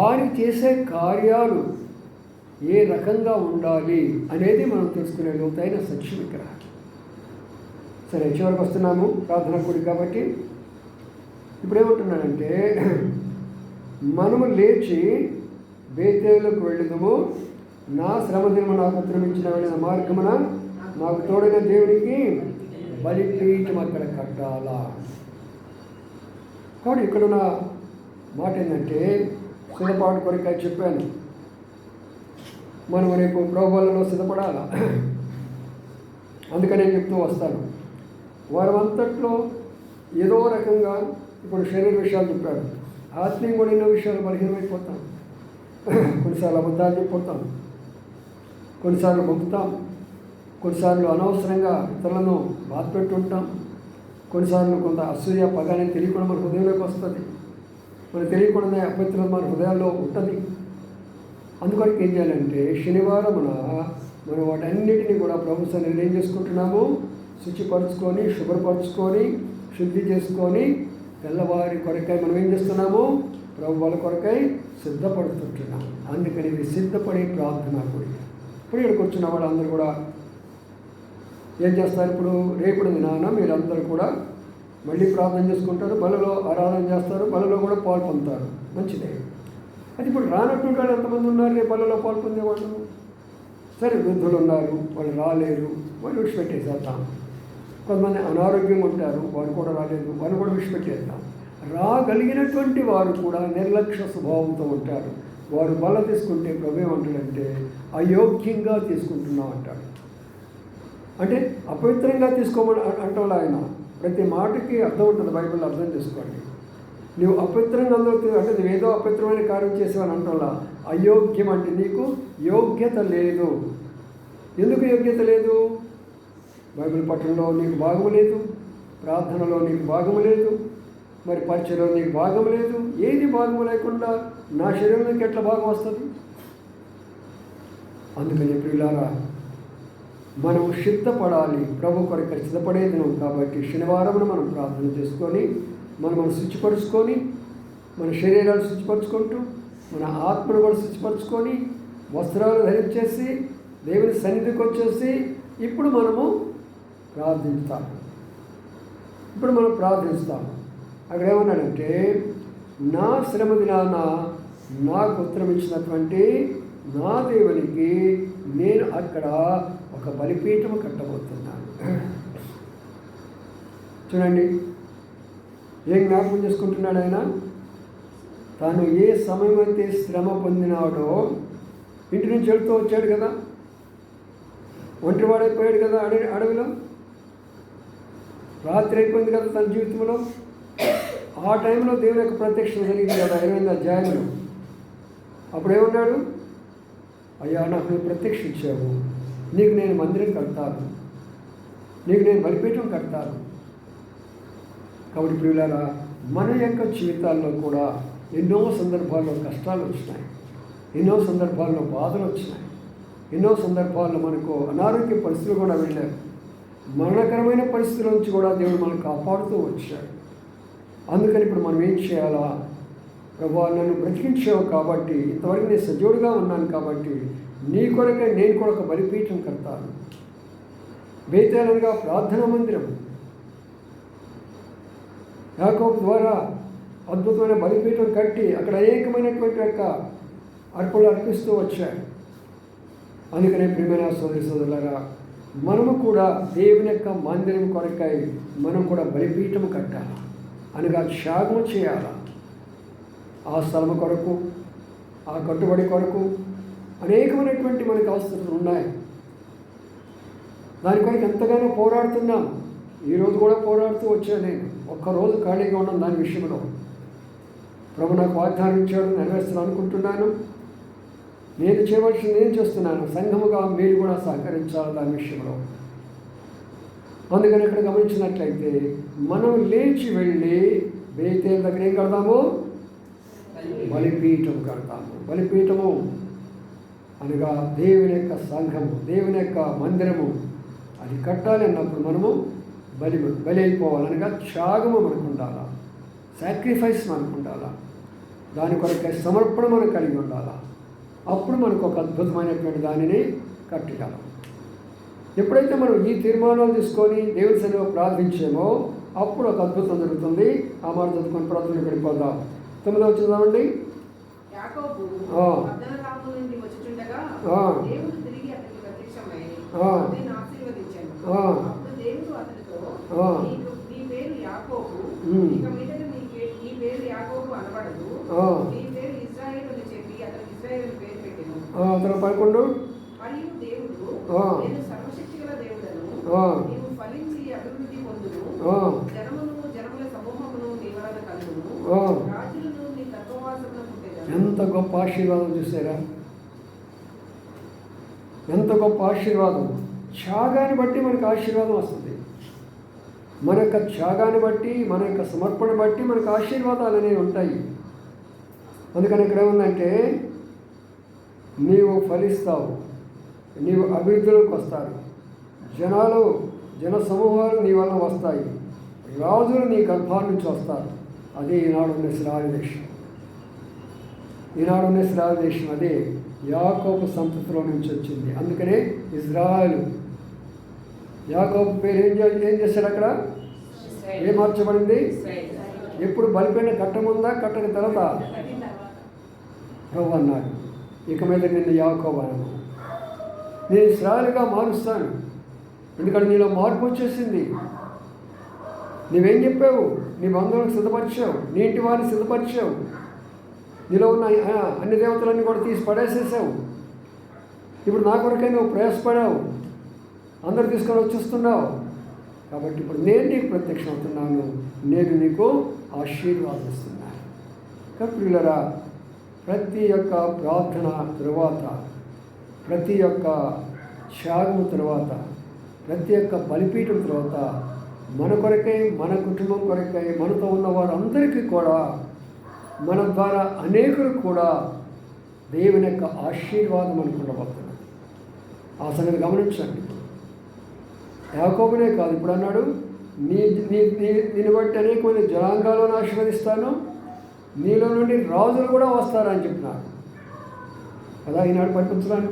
ఆయన చేసే కార్యాలు ఏ రకంగా ఉండాలి అనేది మనం తెలుసుకునే లోతైన సత్యం ఇక్కడ. సరే, చివరికి వస్తున్నాము ప్రార్థన కూడి కాబట్టి. ఇప్పుడు ఏమంటున్నాడంటే, మనము లేచి బేతేలుకు వెళ్ళుదుము, నా శ్రమ దినము నాకు ఉత్తరమించిన వెళ్ళిన మార్గమున నాకు తోడైన దేవునికి బలిపీఠం అక్కడ కట్టాలా. కాబట్టి ఇక్కడున్న మాట ఏంటంటే, సిద్ధపాటు కొరకై చెప్పాను, మనం రేపు ప్రభువులలో సిద్ధపడాలా. అందుకని నేను చెప్తూ వస్తాను. వారం అంతట్లో ఏదో రకంగా ఇప్పుడు శరీర విషయాలు చెప్పాడు, ఆత్మీయం కూడా ఎన్నో విషయాలు బలహీనమైపోతాం. కొన్నిసార్లు అబద్ధాలు చెప్పిపోతాం, కొన్నిసార్లు మొక్కుతాం, కొన్నిసార్లు అనవసరంగా ఇతరులను బాధ పెట్టుంటాం, కొన్నిసార్లు కొంత అసూయ పగానే తెలియకుండా మన హృదయంలోకి వస్తుంది, మనకు తెలియకుండానే అపవిత్రత మన హృదయాల్లో ఉంటుంది. అందుకని ఏం చేయాలంటే, శనివారమున మనం వాటన్నిటినీ కూడా ప్రభు సన్నిధిలో ఏం చేసుకుంటున్నాము, శుచిపరుచుకొని, శుభ్రపరుచుకొని, శుద్ధి చేసుకొని, తెల్లవారి కొరకై మనం ఏం చేస్తున్నాము, ప్రభు వాళ్ళ కొరకై సిద్ధపడుతుంటున్నాము. అందుకని ఇది సిద్ధపడే ప్రార్థన కూడా. ఇప్పుడు ఇక్కడికి వచ్చిన వాళ్ళందరూ కూడా ఏం చేస్తారు, ఇప్పుడు రేపటి దినాన మీరందరూ కూడా మళ్ళీ ప్రార్థన చేసుకుంటారు, బలలో ఆరాధన చేస్తారు, బలలో కూడా పాలు పొందుతారు. మంచిదే. అది ఇప్పుడు రానటువంటి వాళ్ళు ఎంతమంది ఉన్నారు రేపు బలలో పాలు పొందేవాళ్ళు? సరే, వృద్ధులు ఉన్నారు, వాళ్ళు రాలేరు, వాళ్ళు విడిచిపెట్టేసేద్దాం. కొంతమంది అనారోగ్యంగా ఉంటారు, వారు కూడా రాలేదు, వాళ్ళు కూడా విడిచిపెట్టేద్దాం. రాగలిగినటువంటి వారు కూడా నిర్లక్ష్య స్వభావంతో ఉంటారు. వారు బల తీసుకుంటే ప్రభు ఏమంటాడంటే, అయోగ్యంగా తీసుకుంటున్నాం అంటాడు. అంటే అపవిత్రంగా తీసుకోమని అంటాడు ఆయన. ప్రతి మాటకి అర్థం ఉంటుంది, బైబిల్లో అర్థం చేసుకోండి. నువ్వు అపవిత్రంగా అందరూ అంటే నువ్వేదో అపవిత్రమైన కార్యం చేసేవని అంటోలా. అయోగ్యం అంటే నీకు యోగ్యత లేదు. ఎందుకు యోగ్యత లేదు? బైబిల్ పఠనంలో నీకు భాగము లేదు, ప్రార్థనలో నీకు భాగము లేదు, మరి పరిచయలో నీకు భాగం లేదు. ఏది భాగము లేకుండా నా శరీరంలోకి ఎట్లా భాగం వస్తుంది? అందుకని ప్రియులారా, మనం సిద్ధపడాలి. ప్రభు కొరకు సిద్ధపడే దినం కాబట్టి శనివారమున మనం ప్రార్థన చేసుకొని, మనం శుచిపరుచుకొని, మన శరీరాలు శుచిపరుచుకుంటూ, మన ఆత్మను కూడా శుచిపరుచుకొని, వస్త్రాలు ధరించేసి దేవుని సన్నిధికి వచ్చేసి ఇప్పుడు మనము ప్రార్థిస్తాము. అక్కడ ఏమన్నాడంటే, నా శ్రమ దినాన నాకు ఉత్తరం ఇచ్చినటువంటి నా దేవునికి నేను అక్కడ ఒక బలిపీఠము కట్టబోతున్నాను. చూడండి ఏం జ్ఞాపకం చేసుకుంటున్నాడు ఆయన. తాను ఏ సమయం అయితే శ్రమ పొందినాడో, ఇంటి నుంచి వెళ్తూ వచ్చాడు కదా, ఒంటరివాడైపోయాడు కదా అడవిలో. రాత్రి అయిపోయింది కదా తన జీవితంలో. ఆ టైంలో దేవుని యొక్క ప్రత్యక్షత జరిగింది కదా 20వ అధ్యాయంలో. అప్పుడు ఏమన్నాడు? అయ్యా, నాకు నువ్వు ప్రత్యక్షించావు, నీకు నేను మందిరం కడతాను, నీకు నేను బలిపీఠం కడతాను. కాబట్టి ప్రియులారా, మన యొక్క జీవితాల్లో కూడా ఎన్నో సందర్భాల్లో కష్టాలు వచ్చినాయి, ఎన్నో సందర్భాల్లో బాధలు వచ్చినాయి, ఎన్నో సందర్భాల్లో మనకు అనారోగ్య పరిస్థితులు కూడా వెళ్ళారు. మరణకరమైన పరిస్థితుల నుంచి కూడా దేవుడు మనకు కాపాడుతూ వచ్చాడు. అందుకని ఇప్పుడు మనం ఏం చేయాలా? ప్రభువా, నన్ను బ్రతికించావు కాబట్టి, ఇంతవరకు నేను సజీవుడిగా ఉన్నాను కాబట్టి నీ కొరకై నేను కూడా ఒక బలిపీఠం కడతాను. బేతేలనగా ప్రార్థనా మందిరం. యాకోబు ద్వారా అద్భుతమైన బలిపీఠం కట్టి అక్కడ అనేకమైనటువంటి యొక్క అర్పణలు అర్పిస్తూ వచ్చాడు. అందుకనే ప్రియమైన సోదరి సోదరులారా, మనము కూడా దేవుని యొక్క మందిరం కొరకై మనం కూడా బలిపీఠం కట్టాలి, అనగా త్యాగం చేయాలి. ఆ స్థలము కొరకు, ఆ కట్టుబడి కొరకు అనేకమైనటువంటి మనకు అవసరాలు ఉన్నాయి. దాని కొరకు ఎంతగానో పోరాడుతున్నాం. ఈరోజు కూడా పోరాడుతూ వచ్చాను. నేను ఒక్కరోజు ఖాళీగా ఉన్నాను దాని విషయంలో. ప్రభు నాకు వాగ్దానం ఇచ్చాడు, నెరవేర్చాలని అనుకుంటున్నాను. నేను చేయవలసింది నేను చేస్తున్నాను. సంఘముగా మీరు కూడా సహకరించాలి దాని విషయంలో. అందుకని ఇక్కడ గమనించినట్లయితే మనం లేచి వెళ్ళి బేతేలు దగ్గర ఏం కడతాము? బలిపీఠం కడతాము. బలిపీఠము అనగా దేవుని యొక్క సంఘము, దేవుని యొక్క మందిరము. అది కట్టాలి అన్నప్పుడు మనము బలి అయిపోవాలి, అనగా త్యాగము మనకు ఉండాలా, సాక్రిఫైస్ మనకు ఉండాలా, దాని కొరకై సమర్పణ మనకు కలిగి ఉండాలా. అప్పుడు మనకు ఒక అద్భుతమైనటువంటి దానిని కట్టగలం. ఎప్పుడైతే మనం ఈ తీర్మానాలు తీసుకొని దేవుని సన్నిధిలో ప్రార్థించామో అప్పుడు ఒక అద్భుతం జరుగుతుంది. ఆ మాట చదువుకొని ప్రార్థనకు వెళ్ళిపోదాం. 9వ చూద్దామండి. అతను 11 ఎంత గొప్ప ఆశీర్వాదం చూసారా? ఎంత గొప్ప ఆశీర్వాదం. త్యాగాన్ని బట్టి మనకు ఆశీర్వాదం వస్తుంది. మన యొక్క త్యాగాన్ని బట్టి, మన యొక్క సమర్పణ బట్టి మనకు ఆశీర్వాదాలు అనేవి ఉంటాయి. అందుకని ఇక్కడ ఏముందంటే, నీవు ఫలిస్తావు, నీవు అభివృద్ధిలోకి వస్తారు, జన సమూహాలు నీ వల్ల వస్తాయి, రాజులు నీ గర్భాల నుంచి వస్తారు. అదే ఈనాడు ఉన్న ఇశ్రాయేలు దేశం. ఈనాడు ఉన్న ఇశ్రాయేలు దేశం అదే యాకోబు సంతతిలో నుంచి వచ్చింది. అందుకనే ఇజ్రాయేలు. యాకోబు పేరు ఏం చేశాడు? అక్కడ ఏం మార్చబడింది? ఎప్పుడు బలిపైన కట్టముందా, కట్టక తర్వాత ప్రభు అన్నాడు, ఇక మీద నిన్ను యాకోబు అనను, నేను ఇశ్రాయేలుగా మారుస్తాను. ఎందుకంటే నీలో మార్పు వచ్చేసింది. నువ్వేం చెప్పావు? నీ బంధువులకు సిద్ధపరిచావు, నీ ఇంటి వారిని సిద్ధపరిచావు, నీలో ఉన్న అన్ని దేవతలన్నీ కూడా తీసి పడేసేసావు. ఇప్పుడు నా కొరకై నువ్వు ప్రయాసపడావు, అందరు తీసుకొని వచ్చేస్తున్నావు. కాబట్టి ఇప్పుడు నేను నీకు ప్రత్యక్షం అవుతున్నాను, నేను నీకు ఆశీర్వాదిస్తున్నాను. ప్రియులారా, ప్రతి ఒక్క ప్రార్థన తరువాత, ప్రతి ఒక్క త్యాగము తరువాత, ప్రతి ఒక్క బలిపీఠం తర్వాత మన కొరకై, మన కుటుంబం కొరకై, మనతో ఉన్న వారందరికీ కూడా, మన ద్వారా అనేకులకు కూడా దేవుని యొక్క ఆశీర్వాదం మనకు ఉండబోతున్నది. ఆ సంగతి గమనించండి. యాకోబునే కాదు, ఇప్పుడు అన్నాడు, దీన్ని బట్టి అనేక మంది జనాంగాలను ఆశీర్వదిస్తాను, నీలో నుండి రాజులు కూడా వస్తారని చెప్పినారు కదా. ఈనాడు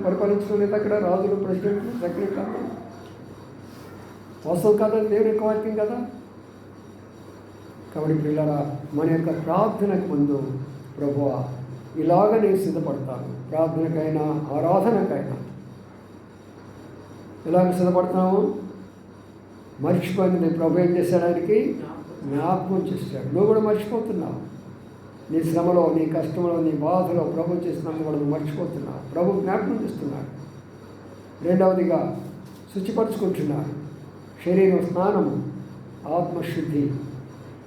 పరిపాలించడం లేదు అక్కడ రాజులు, ప్రెసిడెంట్లు, సెక్రటరీ. వాస్తవం కదా, దేవుని యొక్క వాక్యం కదా. కాబట్టి పిల్లరా, మన యొక్క ప్రార్థనకు ముందు ప్రభువా ఇలాగ నేను సిద్ధపడతాను. ప్రార్థనకైనా ఆరాధనకైనా ఎలాగ సిద్ధపడతాము? మర్చిపోయింది ప్రభు ఏం చేశాడు? ఆయనకి జ్ఞాపకం చేశాడు. నువ్వు కూడా మర్చిపోతున్నావు. నీ శ్రమలో, నీ కష్టంలో, నీ బాధలో ప్రభు చేసినందుకు కూడా నువ్వు మర్చిపోతున్నావు. ప్రభు జ్ఞాపకం చేస్తున్నాడు. రెండవదిగా శుచిపరుచుకుంటున్నారు. శరీరం స్నానము, ఆత్మశుద్ధి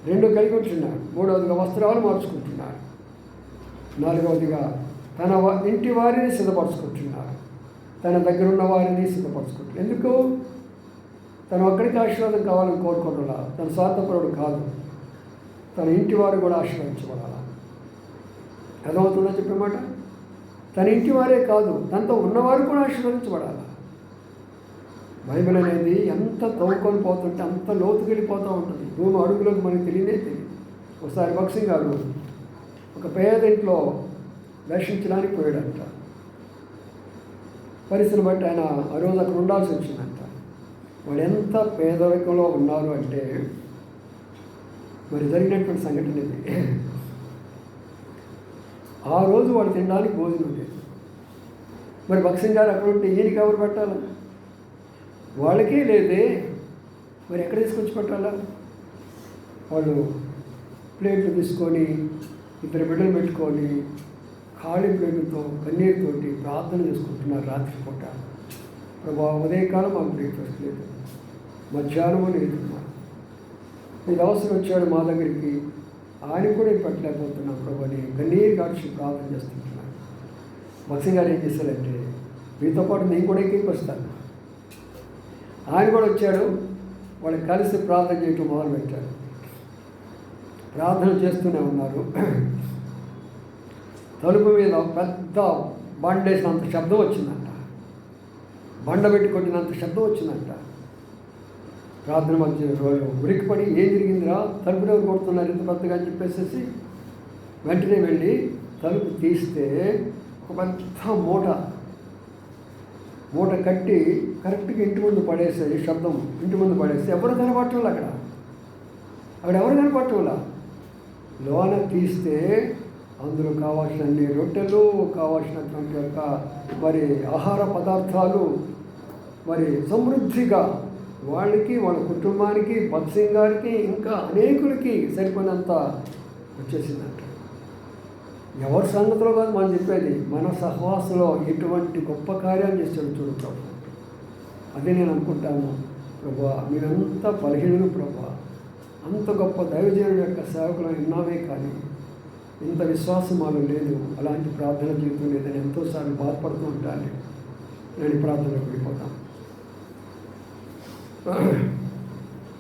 2 కలిగి ఉంటున్నారు. 3వదిగా వస్త్రాలు మార్చుకుంటున్నారు. 4వదిగా తన ఇంటి వారిని సిద్ధపరచుకుంటున్నారు. తన దగ్గర ఉన్న వారిని సిద్ధపరచుకుంటున్నారు. ఎందుకు? తను ఒక్కడికి ఆశీర్వాదం కావాలని కోరుకోవడంలా, తన స్వార్థపరుడు కాదు, తన ఇంటి వారు కూడా ఆశీర్వదించబడాలి. అర్థమవుతుందని చెప్పే మాట. తన ఇంటి వారే కాదు, తనతో ఉన్నవారు కూడా ఆశీర్వదించబడాలి. బైబిల్ అనేది ఎంత తవ్వుకొని పోతుంటే అంత లోతుకి వెళ్ళిపోతూ ఉంటుంది. భూమి అడుగులోకి మనకు తెలియదు. ఒకసారి భక్సింగ్ గారు ఒక పేదింట్లో దర్శించడానికి పోయాడంట. పరిస్థితిని బట్టి ఆయన ఆ రోజు అక్కడ ఉండాల్సి వచ్చిందంట. వాళ్ళు ఎంత పేదరికంలో ఉన్నారు అంటే మరి జరిగినటువంటి సంఘటన ఇది. ఆ రోజు వాళ్ళు తినడానికి భోజనం లేదు. మరి భక్సింగ్ గారు అక్కడ ఉంటే ఈయనకి ఎవరు పెట్టాలి? వాళ్ళకే లేదే, మరి ఎక్కడ తీసుకొచ్చి పెట్టాలా? వాళ్ళు ప్లేట్లు తీసుకొని 2 బిడ్డలు పెట్టుకొని ఖాళీ ప్లేట్లతో కన్నీరుతోటి ప్రార్థన చేసుకుంటున్నారు రాత్రిపూట. ప్రభా, ఉదయకాలం మాకు బ్రేక్ఫాస్ట్ లేదు, మధ్యాహ్నం లేదు, మీరు అవసరం వచ్చాడు మా దగ్గరికి, ఆయన కూడా పెట్టలేకపోతున్నాం ప్రభు అని కన్నీరు కాచి ప్రార్థన చేస్తుంటున్నాను. భక్సింగ్ గారు ఏం చేశారంటే, మీతో పాటు నేను కూడా ఎక్కిపోస్తాను. ఆయన కూడా వచ్చాడు, వాళ్ళకి కలిసి ప్రార్థన చేయటం మొదలుపెట్టారు. ప్రార్థన చేస్తూనే ఉన్నారు. తలుపు మీద పెద్ద బండేసినంత శబ్దం వచ్చిందంట. బండ పెట్టి కొట్టినంత శబ్దం వచ్చిందంట. ప్రార్థన మధ్య రోజు ఉరికిపడి ఏం జరిగిందిరా, తలుపు ఎవరు కొడుతున్నారు ఇంత పెద్దగా అని చెప్పేసి వెంటనే వెళ్ళి తలుపు తీస్తే ఒక పెద్ద మూట కట్టి కరెక్ట్గా ఇంటి ముందు పడేసేది. శబ్దం ఇంటి ముందు పడేస్తే ఎవరు కనపడటం అక్కడ ఎవరు కనపడటంలా. లోన తీస్తే అందులో కావాల్సిన అన్ని రొట్టెలు, కావాల్సినటువంటి యొక్క మరి ఆహార పదార్థాలు మరి సమృద్ధిగా వాళ్ళకి, వాళ్ళ కుటుంబానికి, భక్సింగ్ గారికి, ఇంకా అనేకులకి సరిపోయినంత వచ్చేసిందంట. ఎవరి సంగతిలో కాదు మనం చెప్పేది, మన సహవాసంలో ఎటువంటి గొప్ప కార్యాలు చేస్తాడు చూడు ప్రభు. అదే నేను అనుకుంటాను, ప్రభా మీరంతా బలహీనులు ప్రభా, అంత గొప్ప దైవజనుడి యొక్క సేవకులు విన్నామే కానీ ఇంత విశ్వాసం మాలో లేదు, అలాంటి ప్రార్థన జీవితం లేదని ఎంతోసార్లు బాధపడుతూ ఉంటాను. నేను ప్రార్థనకు వెళ్ళిపోతాను.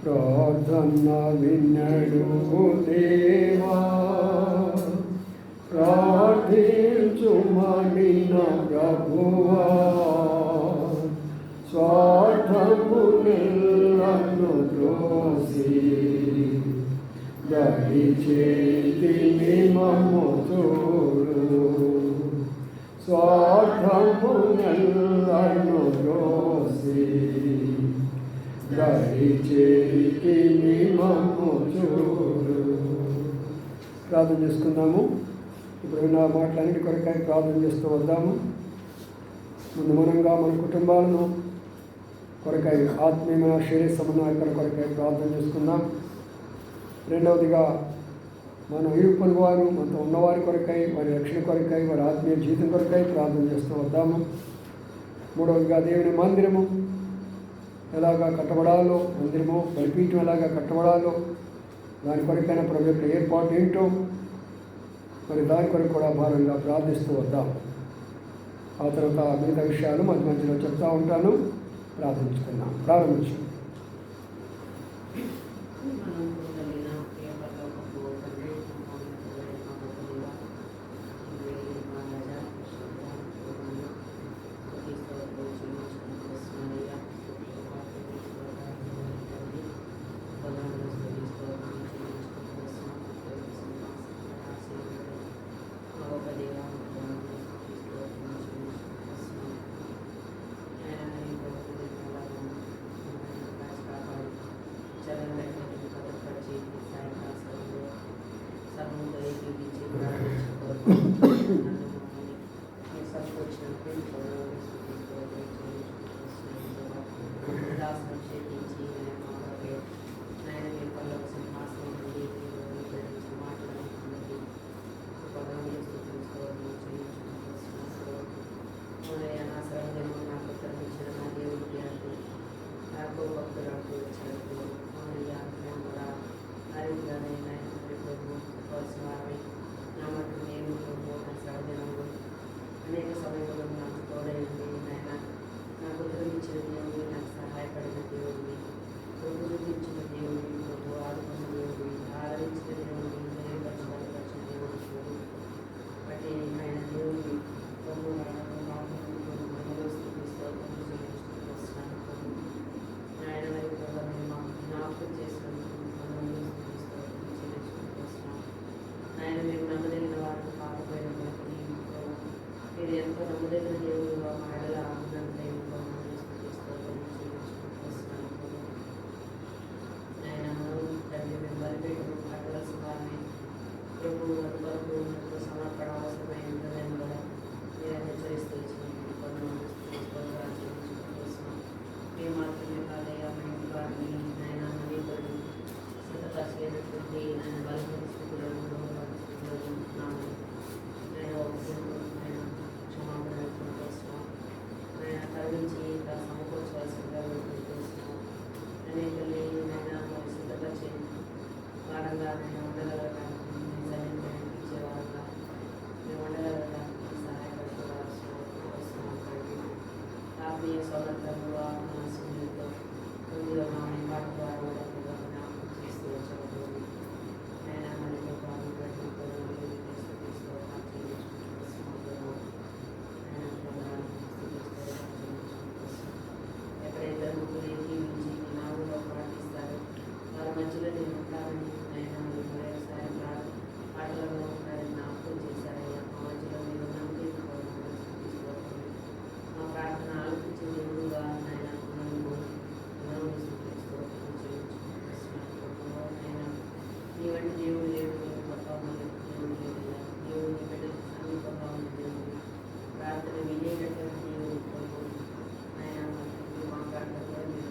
ప్రార్థన విన్నడు దేవా, ప్రార్థించుమనిన ప్రభువా, స్వార్థములను త్రోసి దయచేతిని మమ్ము చూడు, స్వార్థములను త్రోసి దయచేతిని మమ్ము చూడు. ప్రార్థన చేసుకుందాము. ఇప్పుడు నా మాటలన్నిటి కొరకై ప్రార్థన చేస్తూ వద్దాము. ముందు మనంగా మన కుటుంబాలను కొరకై, ఆత్మీయమైన శరీర సమన్వయకర కొరకై ప్రార్థన చేసుకుందాం. రెండవదిగా మన ఇరుపొరుగు వారు, మనతో ఉన్నవారి కొరకై, వారి రక్షణ కొరకై, వారి ఆత్మీయ జీవితం కొరకై ప్రార్థన చేస్తూ వద్దాము. మూడవదిగా దేవుని మందిరము ఎలాగా కట్టబడాలో, మందిరము బలిపీఠం ఎలాగా కట్టబడాలో దాని కొరకైన ప్రభు యొక్క ఏర్పాటు ఏంటో మరి దాని కొరకు కూడా భారంగా ప్రార్థిస్తూ వద్దాం. ఆ తర్వాత మిగతా విషయాలు మధ్య మధ్యలో చెప్తూ ఉంటాను. ప్రార్థించుకున్నాం. ప్రారంభించాం. భక్తులు అంటూ వచ్చినట్టు అయ్యా మేము కూడా ఆ రీతిగానే నాయన మరి ప్రభు చెప్పవలసిన వారిని నా మటుకు నేను ప్రభు నా శ్రమదినము అనేక సమయంలో నాకు తోడైంది నాయన నాకు ఉత్తరమిచ్చిన దేవుడిని నాకు సహాయపడిన దేవుడిని ప్రభు చూపించిన దేవుడిని ప్రభు ఆదుకున్న దేవుడిని ఆదరించిన దేవుడిని ధైర్యపరచబలపరిచిన దేవుడి ప్రభు బట్టి ఆయన దేవుడిని ప్రభు మనలో స్థితిస్తూ వస్తున్నాను ప్రభు ఆయన మరి ప్రభు నేను మాకు జ్ఞాపకం చేసినందుకు మనలో స్థితిస్తూ వస్తున్నాను ఆయన మేము నమ్మదగిన వారిని కాకపోయినప్పటికీ మీరు ఎంతో నమ్మదగిన దేవుడు మా ఎడల ఉన్నంటే మనలో స్థితిస్తూ వస్తున్నాను ఆయన మనం తండ్రి మేము బలిపెట్టు అడవలసిన వారిని ప్రభు వరకు సమర్పణ అవసరమైన హృదయం కూడా మీరు హెచ్చరిస్తూ ఇచ్చినప్పుడు వస్తున్నాం మేము మాత్రమే కాదయ్యా మా ఇంటి వారిని ఆయన అనేకులను సిద్ధపరచలేనటువంటి ఆయన బలమైన స్థితిలో ఉన్నాము ఆయన ఆయన క్షమాపణ వస్తున్నాం ఆయన కరుణించి ఇంకా సమకూర్చవలసిందిగా వేడుకుంటున్నాం అనేకల్ని ఆయన సిద్ధపరిచే వారంగా నేను ఉండగలగడానికి నిజాన్ని ఇచ్చేవారుగా మేము ఉండగలగడానికి సహాయపడుకోవాల్సి వస్తున్నాం ఆత్మీయ సౌలభ్యంలో ఆత్మ సున్నితో కొద్దిగా మా పాట ద్వారా కూడా జ్ఞాపకం చేస్తూ వచ్చాము నేను మరి ఎక్కడైతే ముగ్గురు జీవించి మీ నాలుగులో పాటిస్తారు వారి మధ్యలో నేను ఉంటానని ఆయన మరొకసారి పాటలలో ఉంటారని జ్ఞాపకం చేశారయ్యా మా మధ్యలో మీరు నమ్మకం మా ప్రార్థన ఆలోచించే దేవుడుగా ఆయన ఆయన నీ వంటి దేవుడు లేడు గొప్ప దేవుడు లేదయ్యా దేవుడు నీ బిడ్డలకు సమీపంగా ఉన్న దేవుడు ప్రార్థన వినేటటువంటి దేవుడు ఆయన మా ప్రార్థన కూడా మీరు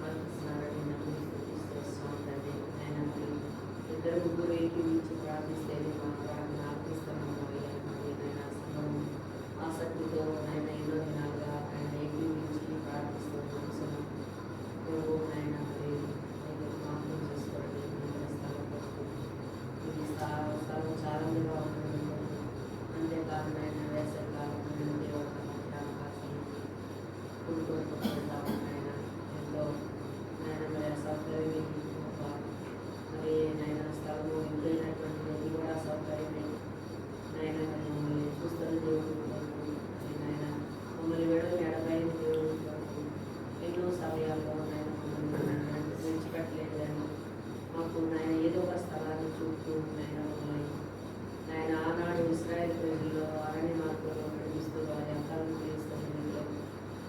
ఆలోచిస్తున్నారని నమ్మిస్తూ వస్తున్నాం తండ్రి ఆయన మరి ఇద్దరు ముగ్గురు ఏకీవించి ప్రార్థిస్తే మా ప్రార్థన ఆలోచిస్తున్నాము అయ్యా మరి ఆయన సంఘం ఆసక్తితో ఆయన ఎన్నో దినాలుగా ఆయన ఏకీవించి ప్రార్థిస్తూ మనసును ప్రభు ఆయన మరి జ్ఞాపకం చేసుకోండి స్థలపరుస్తూ ఇది స్థలం చాలంగా ఉంటుంది అంతేకాదు ఆయన వేసవికాలం దేవుడు అవకాశం కూడుకుంటాము ఆయన ఎంతో ఆయన మరి అసౌకర్యం మరి నాయన స్థలము ఇంకైనటువంటి అది కూడా సౌకర్యమే నాయన మమ్మల్ని చూస్తున్న దేవుడు నాయన మమ్మల్ని ఎడబైన దేవుడు ఎన్నో సమయాల్లో నాయన మమ్మల్ని విడిచిపెట్టలేదు మాకు నాయన ఏదో ఒక స్థలాన్ని చూపుతూ నాయన మమ్మల్ని నాయన ఆనాడు ఇశ్రాయేల్ ప్రజల్లో అరణ్య మార్గంలో నడిపిస్తూ వారి అంకాలను తీరుస్తున్న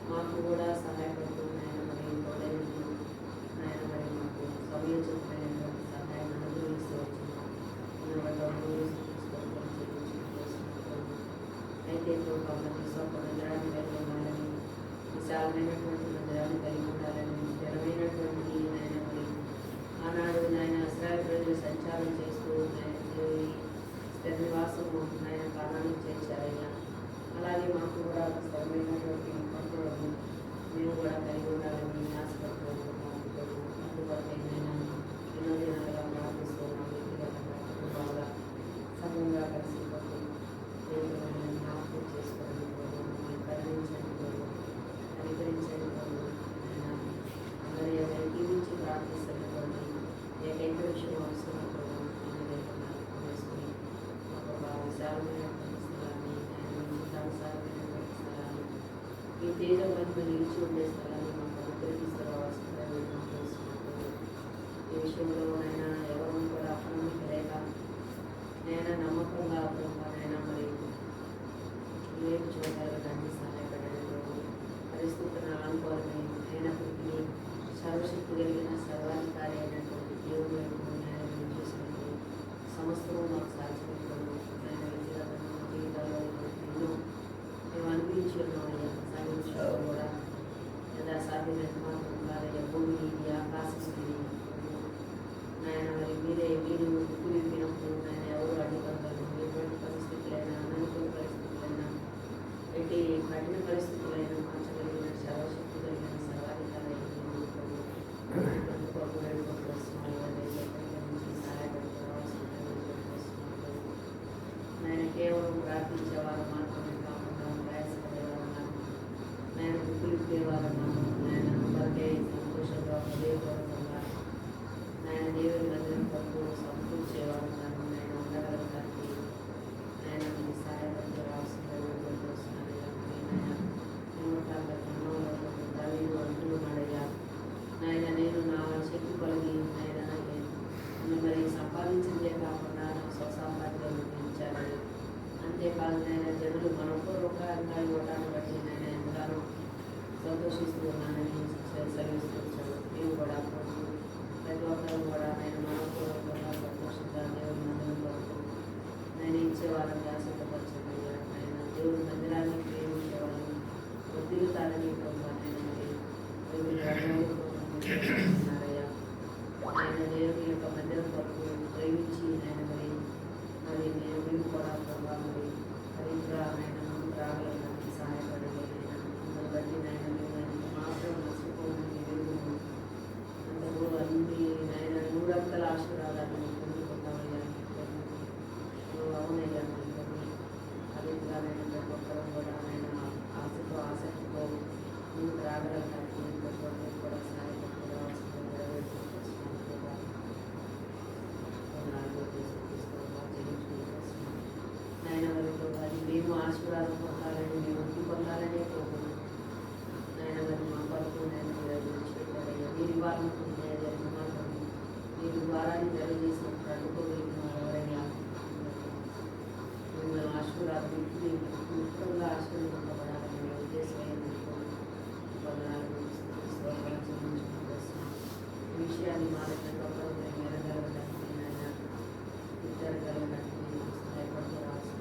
మాకు కూడా సహాయపడుతూ నాయన మరి తోడైనప్పుడు నాయన మరి మాకు సమయోచితమైనటువంటి సహాయాన్ని అనుభవిస్తూ వచ్చినాం అయితే ఒక మందిరాన్ని కలిగి ఉండాలని విశాలమైనటువంటి మందిరాన్ని కలిగి ఉండాలని స్థిరమైనటువంటి నాయన మరి ఆనాడు నాయన ఇశ్రాయేలు ప్రజలు సంచారం చేస్తూ స్థిర నివాసము నాయన కాలానికి చేర్చారయ్యా అలాగే మాకు కూడా స్థిరమైనటువంటి పట్టుదలను మేము కూడా కలిగి ఉండాలని ఆశపడుతున్నాము అందుబాటు ఏమైనా ఎన్నో దినాలుగా ప్రార్థిస్తున్నాం వ్యక్తిగతంగా సమయంగా కలిసి దేవుడు జ్ఞాపకం చేసుకోవడం కరుణించండి కనికరించండి అందరి జీవించి ప్రార్థిస్తున్నటువంటి ఏకైక విషయం అవసరం వేసుకుని ఒక విశాలమైనటువంటి స్థలాన్ని విశాలమైనటువంటి స్థలాన్ని ఈ తేజ మధ్య నిలిచి ఉండే స్థలాన్ని మాకు అనుగ్రహిస్తారా ఈ విషయంలో అయినా ఎవరు కూడా అపనమ్మకం లేక నేను నమ్మకంగా నైనా మరి ఏం చూడగలగడానికి సహాయపడలేదు పరిస్థితులను అనుకోవాలని అయినప్పటికీ సర్వశక్తి కలిగిన సర్వాధికారి అయినటువంటి దేవుడు నేను చూసినట్టు సమస్తము మాకు సాధ్యమైనప్పుడు నేను వ్యక్తిగత జీవితాల్లో ఎన్నో మేము అనిపించి ఉన్నామయ్యా సాధించడంలో కూడా లేదా సాధ్యమైన మాత్రం కాదయ్యా భూమి ఇది ఆకాశం ఇది నాయన మరి మీరు ఉప్పు విప్పినప్పుడు నాయన ఎవరు అడ్డుపడతారు ఎటువంటి పరిస్థితులైనా అనుకూల పరిస్థితులైనా ఎట్టి కఠిన పరిస్థితులైనా మార్చగలిగిన సర్వశక్తి కలిగిన సర్వాధికారి నివారణ మీరు ద్వారాన్ని తెలియజేసినప్పుడు అడ్డుకోగలిగిన ఎవరైనా మిమ్మల్ని ముఖ్యంగా ఆశీర్వదింపబడాలని మీ ఉద్దేశం ఈ విషయాన్ని మా దగ్గర మెరగలగడానికి ఇద్దరగలగడానికి సహాయపడుతూ రావాల్సిన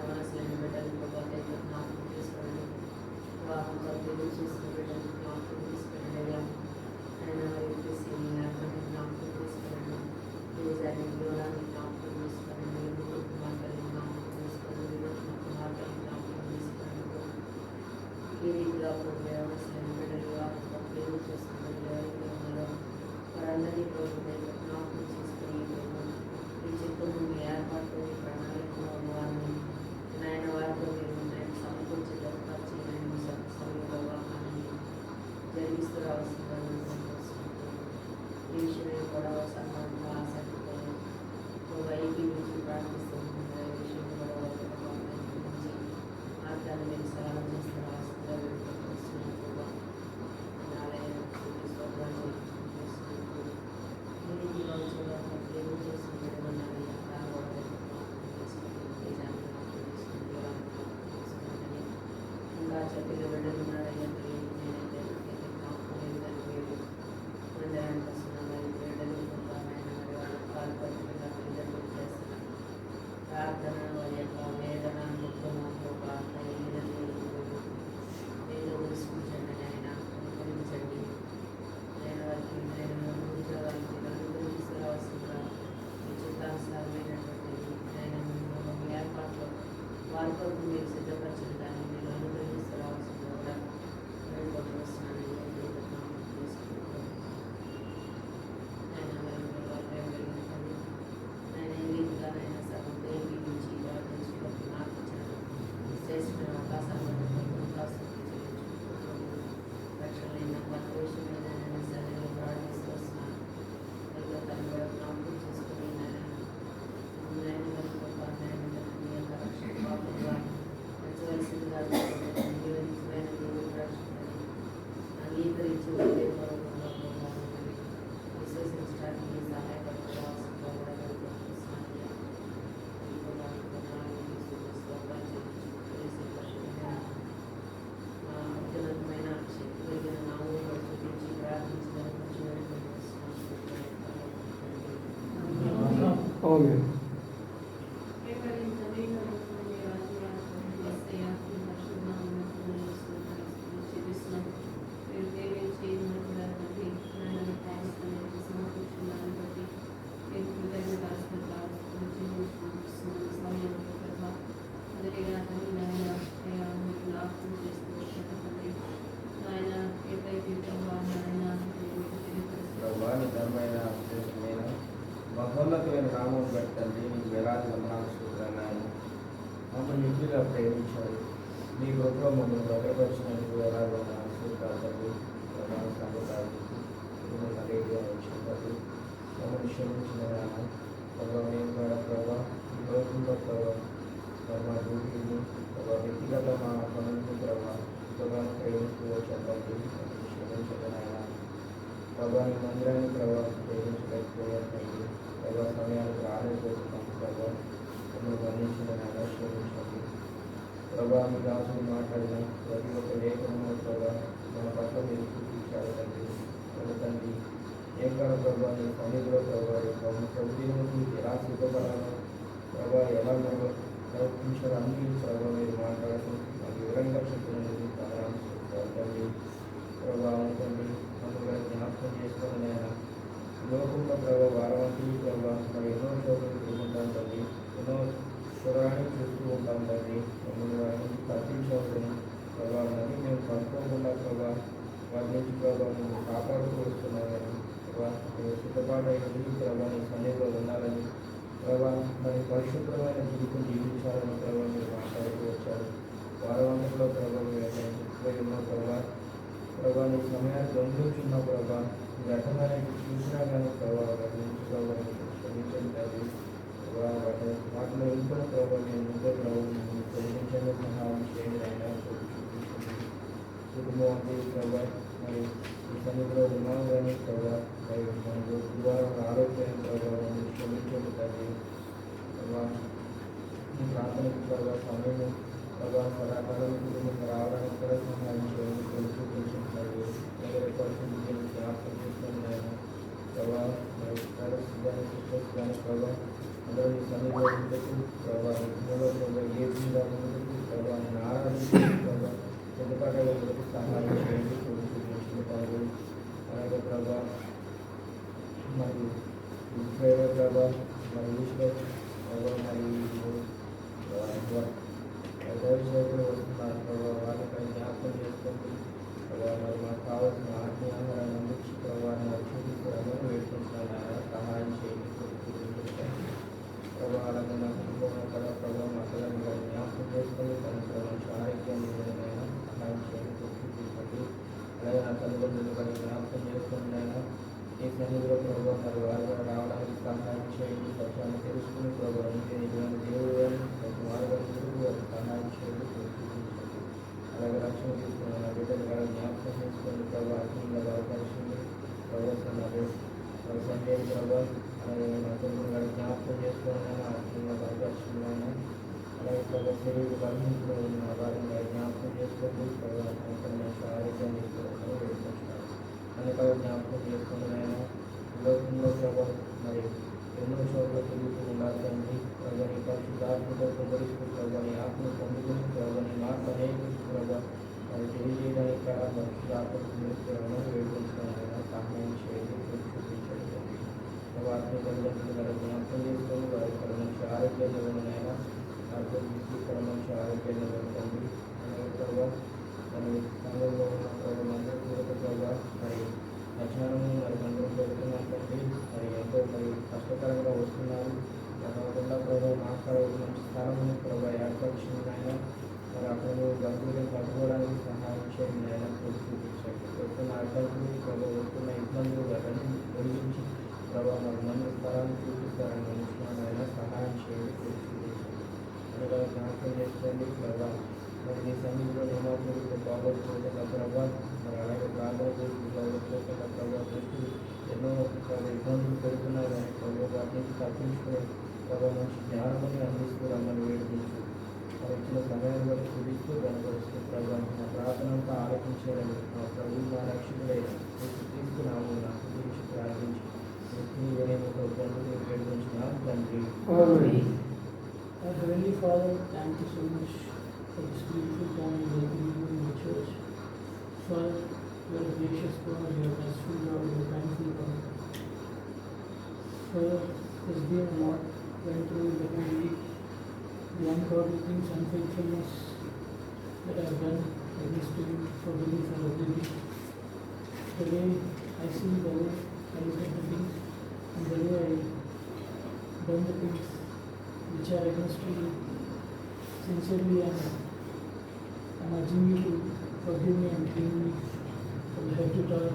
మనసులేని బిడ్డలు జ్ఞాపకం చేసుకోండి వివాహం చేసిన బిడ్డలు జ్ఞాపకం తీసుకెళ్ళి ఆయన జ్ఞాపకం తీసుకెళ్ళండి దేశాన్ని దూరాన్ని జ్ఞాపకం తీసుకెళ్ళండి కుటుంబాన్ని జ్ఞాపకం తీసుకెళ్ళండి కుమార్తెని జ్ఞాపకం తీసుకెళ్ళండి ఈ రీతిగా మనసులేని బిడ్డలు వివాహం పేరు చేసుకుని ఎవరైతే ఉన్నారో వారందరినీ ప్రభుత్వం జ్ఞాపకం చేసుకుని ఈ చిత్తము మీ ఏర్పాటు మీ ప్రణాళికలో వారిని నాయన వారితో మీరు నేను సమకూర్చి జరపరిచి నేను సమయంలో వివాహాన్ని జరిగిస్తూ రావాల్సిందని ఈ విషయమే కూడా సమానంగా ఆసక్తితో వైకి నుంచి ప్రార్థిస్తుంది ఈ విషయం కూడా గురించి మార్గాన్ని మీరు సహాయం చేస్తూ రావాల్సిందిగా వేడుకుంటున్నాను. ఆలయం స్వప్నాన్ని ఇంకా చెప్పిన బిడ్డలు ఉన్నారయ్యా నేనైతే మందిరానికి వస్తున్నాను బిడ్డలు ప్రార్థన వారి యొక్క వేదన దుఃఖంతో ప్రార్థన ఏదో విస్మరించండి ఆయన అనుకరించండి నేను వారికి నేను ఉద్యోగానికి నన్ను తీసుకురావాల్సిందిగా మీ చిత్తానుసారమైనటువంటి నేను ఏర్పాట్లు వారి కొరకు మీరు సిద్ధపరిచిన దాన్ని మీరు అనుగ్రహించరావాల్సిందిగా కూడా వేడుకొని వస్తున్నాను. నేను ఈ రీతిగా నేను సగం దేవి నుంచి ప్రార్థించుకోవడం నాకు ఇచ్చిన శ్రేష్ఠమైన అవకాశం రక్షణ కొత్త విషయమైన నేను సరిగ్గా ప్రార్థిస్తూ వస్తున్నాను. అయితే తను కూడా జ్ఞాపకం చేసుకుని మీ యొక్క రక్షణ బాబుగా నచ్చవలసిందిగా జీవించమైన దేవుడు రక్షణని అంగీకరించి విశ్వసించడానికి సహాయపడుకోవాల్సిందిగా కూడా అత్యున్నతమైన శక్తి కలిగిన నామములో చూపించి ప్రార్థించడానికి ఆమేన్. ధర్మైన శ్రేష్టమైన మహోన్నతమైన నామం పెట్టండి మీకు వేలాది వందనాలు స్తోత్రాలు ఆయన మమ్మల్ని మిక్కిగా ప్రేమించారు మీ గొప్ప మమ్మల్ని భద్రపరిచినందుకు వేలాది వందనాలు స్తోత్రాలు తండ్రి ప్రధాన సంగతాలు మమ్మల్ని క్షమించిన ప్రభావ మేము కూడా ప్రభావ ఈ లోకంలో ప్రభావ మా డ్యూటీని ప్రభావ వ్యక్తిగత మా పనులను ప్రభావ ప్రభావ ప్రేమిస్తూ వచ్చండి క్షమించడం ఆయన ప్రభావ మందిరాన్ని ప్రభావం ప్రేమించలేకపోయారండి ప్రభావ సమయానికి రాలేకపోతున్నాం ప్రభావ మమ్మల్ని వర్ణించిన క్షమించండి ప్రభావ మీ దాసులు మాట్లాడిన ప్రతి ఒక్క లేఖనంలో ప్రభావ మన పట్ల మీరు చూపించారు తండ్రి తండ్రి ఏం కాదు ప్రభావ మీ సన్నిధిలో ప్రభావ ప్రభుత్వం ఎలా సిద్ధపడాలో ప్రభావ ఎలా ప్రవర్తించాలో అన్ని ప్రభావ మీరు మాట్లాడటం మాకు వివరంగా చెప్తున్నందుకు తండ్రి ప్రభావం తండ్రి మమ్మల్ని జ్ఞాపకం చేసుకుని ఆయన లోకంలో ప్రభావ వారవంతి ప్రభావ మరి ఎన్నో చోట్ల తిరుగుంటాం తండ్రి ఎన్నో చూడడానికి చూస్తూ ఉంటాం తండ్రి మమ్మల్ని వారి నుంచి తప్పించవద్దని ప్రభావాన్ని మేము పడుకోకుండా ప్రభావ వారి నుంచి ప్రభావం మేము కాపాడుతూ వస్తున్నామని ప్రభావ మేము సిద్ధపాటైనది ప్రభావ నీ సన్నిధిలో ఉండాలని ప్రభావ మరి పరిశుభ్రమైన జీవితం జీవించాలని ప్రభావ మీరు మాట్లాడుతూ వచ్చారు వారవంతంలో ప్రభావం మేము ఉన్న ప్రభావ నీ సమయాన్ని దొంగిలించున్న ప్రభావ ఘటనని చూసినా కానీ ప్రభావం క్షమించండి ప్రభావ నేను ముందే ప్రభావం ప్రేమించండి, సహాయం చేయండి అయినా చూపించండి. కుటుంబం అంటే ప్రభావ మరి ఈ సన్నిధిలో ఉన్నాం కానీ ప్రభావ మరి మనకు గురువారం ఆరోగ్యం ప్రభావం క్షమించండి తండ్రి. ప్రభావ ఈ ప్రాంతానికి ప్రభావ సమయం ప్రభావ సదాకాలం కుటుంబం రావడానికి కూడా సహాయం చేయండి, చూపించండి. వేరే పరిస్థితి జ్ఞాపకం చేసుకోండి ఆయన ప్రభావ. మరి కానీ సిస్టర్స్ కానీ ప్రభావ అందరూ ఈ సన్నిధిలో ఉండకు ప్రభావ. ప్రభావ ఏ విధంగా ఉండకు ప్రభావ నేను ఆరాధించండి ప్రభావ. ఎందుకంటే సహాయం చేయండి, చూపించుకుంటారు. అలాగే ప్రభావ మరి ఫేవర్ ప్రభావ మరి ఈశ్వర్ ప్రభావ మరి దైవసేవకులు వస్తున్నారు ప్రభావ. వాళ్ళపై జ్ఞాపకం చేసుకోండి ప్రభావ. మరి మాకు కావాల్సిన ఆత్మీయాహారాన్ని అందించి ప్రభావాన్ని మరి చూపించడానికి వేడుకుంటున్నాను. సహాయం చేయండి, ప్రభావ. అలాగే నా కుటుంబంలో కూడా ప్రభావ మా పిల్లలు గారి జ్ఞాపకం చేసుకొని తన మంచి ఆరోగ్యాన్ని అయినా సహాయం చేయండి, చూపించండి. అలాగే నా తల్లిదండ్రులు కూడా జ్ఞాపకం చేసుకుని అయినా ఈ సన్నిధిలో ప్రభావ మరి వారు కూడా రావడానికి సహాయం చేయండి. సత్యాన్ని తెలుసుకుని ప్రభావ ఇంకే నిజమైన దేవుడు అని వారు సహాయం చేయండి, చూపించండి. అలాగే రక్షణ తీసుకున్న నా బిడ్డలు కూడా జ్ఞాపకం చేసుకోండి ప్రభావ. అగ్నిగా బలపరిచింది ప్రభావ సండే ప్రభావ. అలాగే నా తల్లిదండ్రులు కూడా జ్ఞాపకం చేసుకుని అగ్నిగా బలపరిచింది అయినా. అలాగే ప్రభావ శరీర బలహీనతలో ఉన్న వారిని జ్ఞాపకం చేసుకోండి ప్రభావ. మంచి ఆరోగ్యాన్ని వేడుకుంటున్నాను. అనేక జ్ఞాపకం చేసుకుని అయినా లోకంలో ప్రభావ మరి ఎన్నో చోట్ల తిరుగుతూ ఉండాలి తండ్రి. ప్రభాని పరిశుద్ధాత్మతో ప్రబలిస్తూ ప్రభాని ఆత్మను పొందుకుని ప్రభాని మాటలు అనేక ప్రభావ మరి తెలియజేయడానికి కూడా పరిశుద్ధాత్మను వేడుకుంటున్నాను. సహాయం చేయండి, చూపించండి తండ్రి. వాటిని తల్లిదండ్రులు గారు జ్ఞాపకం చేసుకొని వారి ఇక్కడ మంచి ఆరోగ్యాన్ని ఇవ్వనైనా ఇక్కడ మంచి ఆరోగ్యాన్ని ఇవ్వండి. అలాగే ప్రభావ మరి సంఘంలో ఉన్న ప్రభావ అందరూ కూడా ప్రభావ మరి మధ్యాహ్నము మరి అందరూ పెడుతున్నాం తండ్రి. మరి ఎంతో మరి కష్టకరంగా వస్తున్నారు. కాకుండా ప్రభావ మాట్లాడే మంచి స్థానం ప్రభావ ఏర్పరిచింది ఆయన. మరి అక్కడ గంతులను పట్టుకోవడానికి సహాయం చేయండి ఆయన, చూపించండి. వస్తున్న అడ్డంకులు ప్రభావ వస్తున్న ఇబ్బందులు అవన్నీ తొలగించి ప్రభావ మరి మంచి స్థలాన్ని చూపిస్తారని అనుకున్నాను ఆయన. సహాయం చేయండి, చూపించండి. అలాగే జ్ఞాపకం చేసుకోండి ప్రభావ. మరి మీ సన్నిధిలో నియమాత్మకులు బాగోకపోతున్న ప్రభావ మరి అలాగే ప్రాంతాల గురించి బాగోకపోతున్న ప్రభావ దృష్టి ఎన్నో ఇబ్బందులు పెడుతున్నారు కానీ ప్రభావ వాటి నుంచి తప్పించుకునే ప్రభావ మంచి జ్ఞానాన్ని అందిస్తూ రమ్మని వేడుకుంటూ మరి ఇచ్చిన సమయాన్ని బట్టి చూపిస్తూ కనపరుస్తూ ప్రభావ నా ప్రార్థనంతా ఆలోచించాలని మా ప్రభు మా రక్షకుడైన తీసుకున్నాము నాకు గురించి ప్రార్థించి వేడుకుంటున్నాను తండ్రి. Heavenly Father, thank you so much for this beautiful time welcoming you in the church. Father, you are a gracious God, you are merciful God, you are kindful God. Father, there's been a lot went through in the whole week, the ungodly things, unfaithfulness that I have done against you, forgive me for everything. The way I see the way I look at the things, and the way I done the things which are against you, sincerely I'm urging you to forgive me and clean me from head to toe.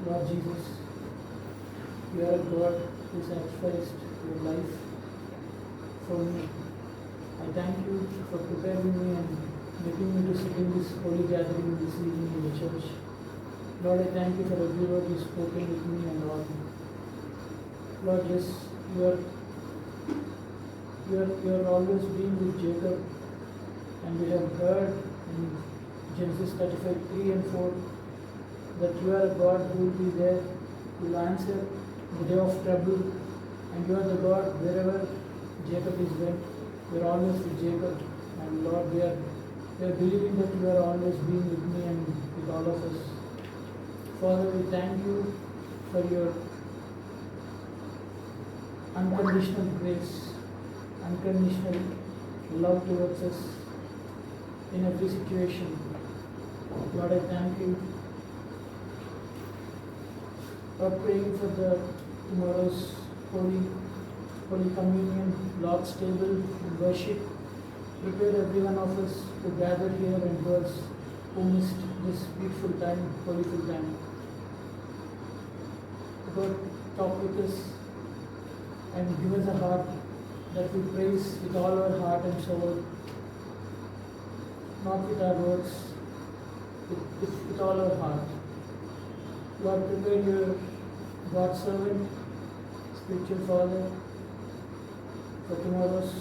Lord Jesus, you are a God who sacrificed your life for me. I thank you for preparing me and making me to sit in this holy gathering this evening in the church. Lord, I thank you for every word you spoken with me and all. Lord, yes, you are always been with Jacob, and we have heard in Genesis 35:3 and 4 that you are a God who will be there, who will answer in the day of trouble, and you are the God wherever Jacob is went, you are always with Jacob. And Lord, we are believing that you are always being with me and with all of us. Father, we thank you for your unconditional grace, unconditional love towards us in every situation. Lord, I thank you for praying for the tomorrow's Holy Communion, Lord's table, and worship. Prepare every one of us to gather here and those who missed this beautiful time, holyful time. God, talk with us and give us a heart that we praise with all our heart and soul, not with our words, with all our heart. Lord, prepare your God's servant, spiritual father, for tomorrow's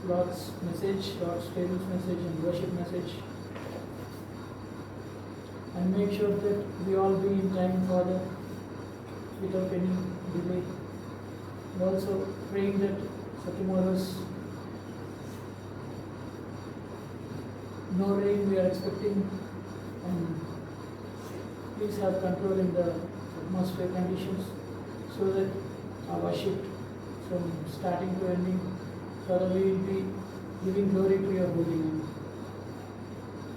Lord's message, Lord's parents' message and worship message. And make sure that we all be in time, Father, without any delay. And also praying that for tomorrow's no rain we are expecting, and please have control in the atmosphere conditions so that our worship from starting to ending, Father, we will be giving glory to your holy name.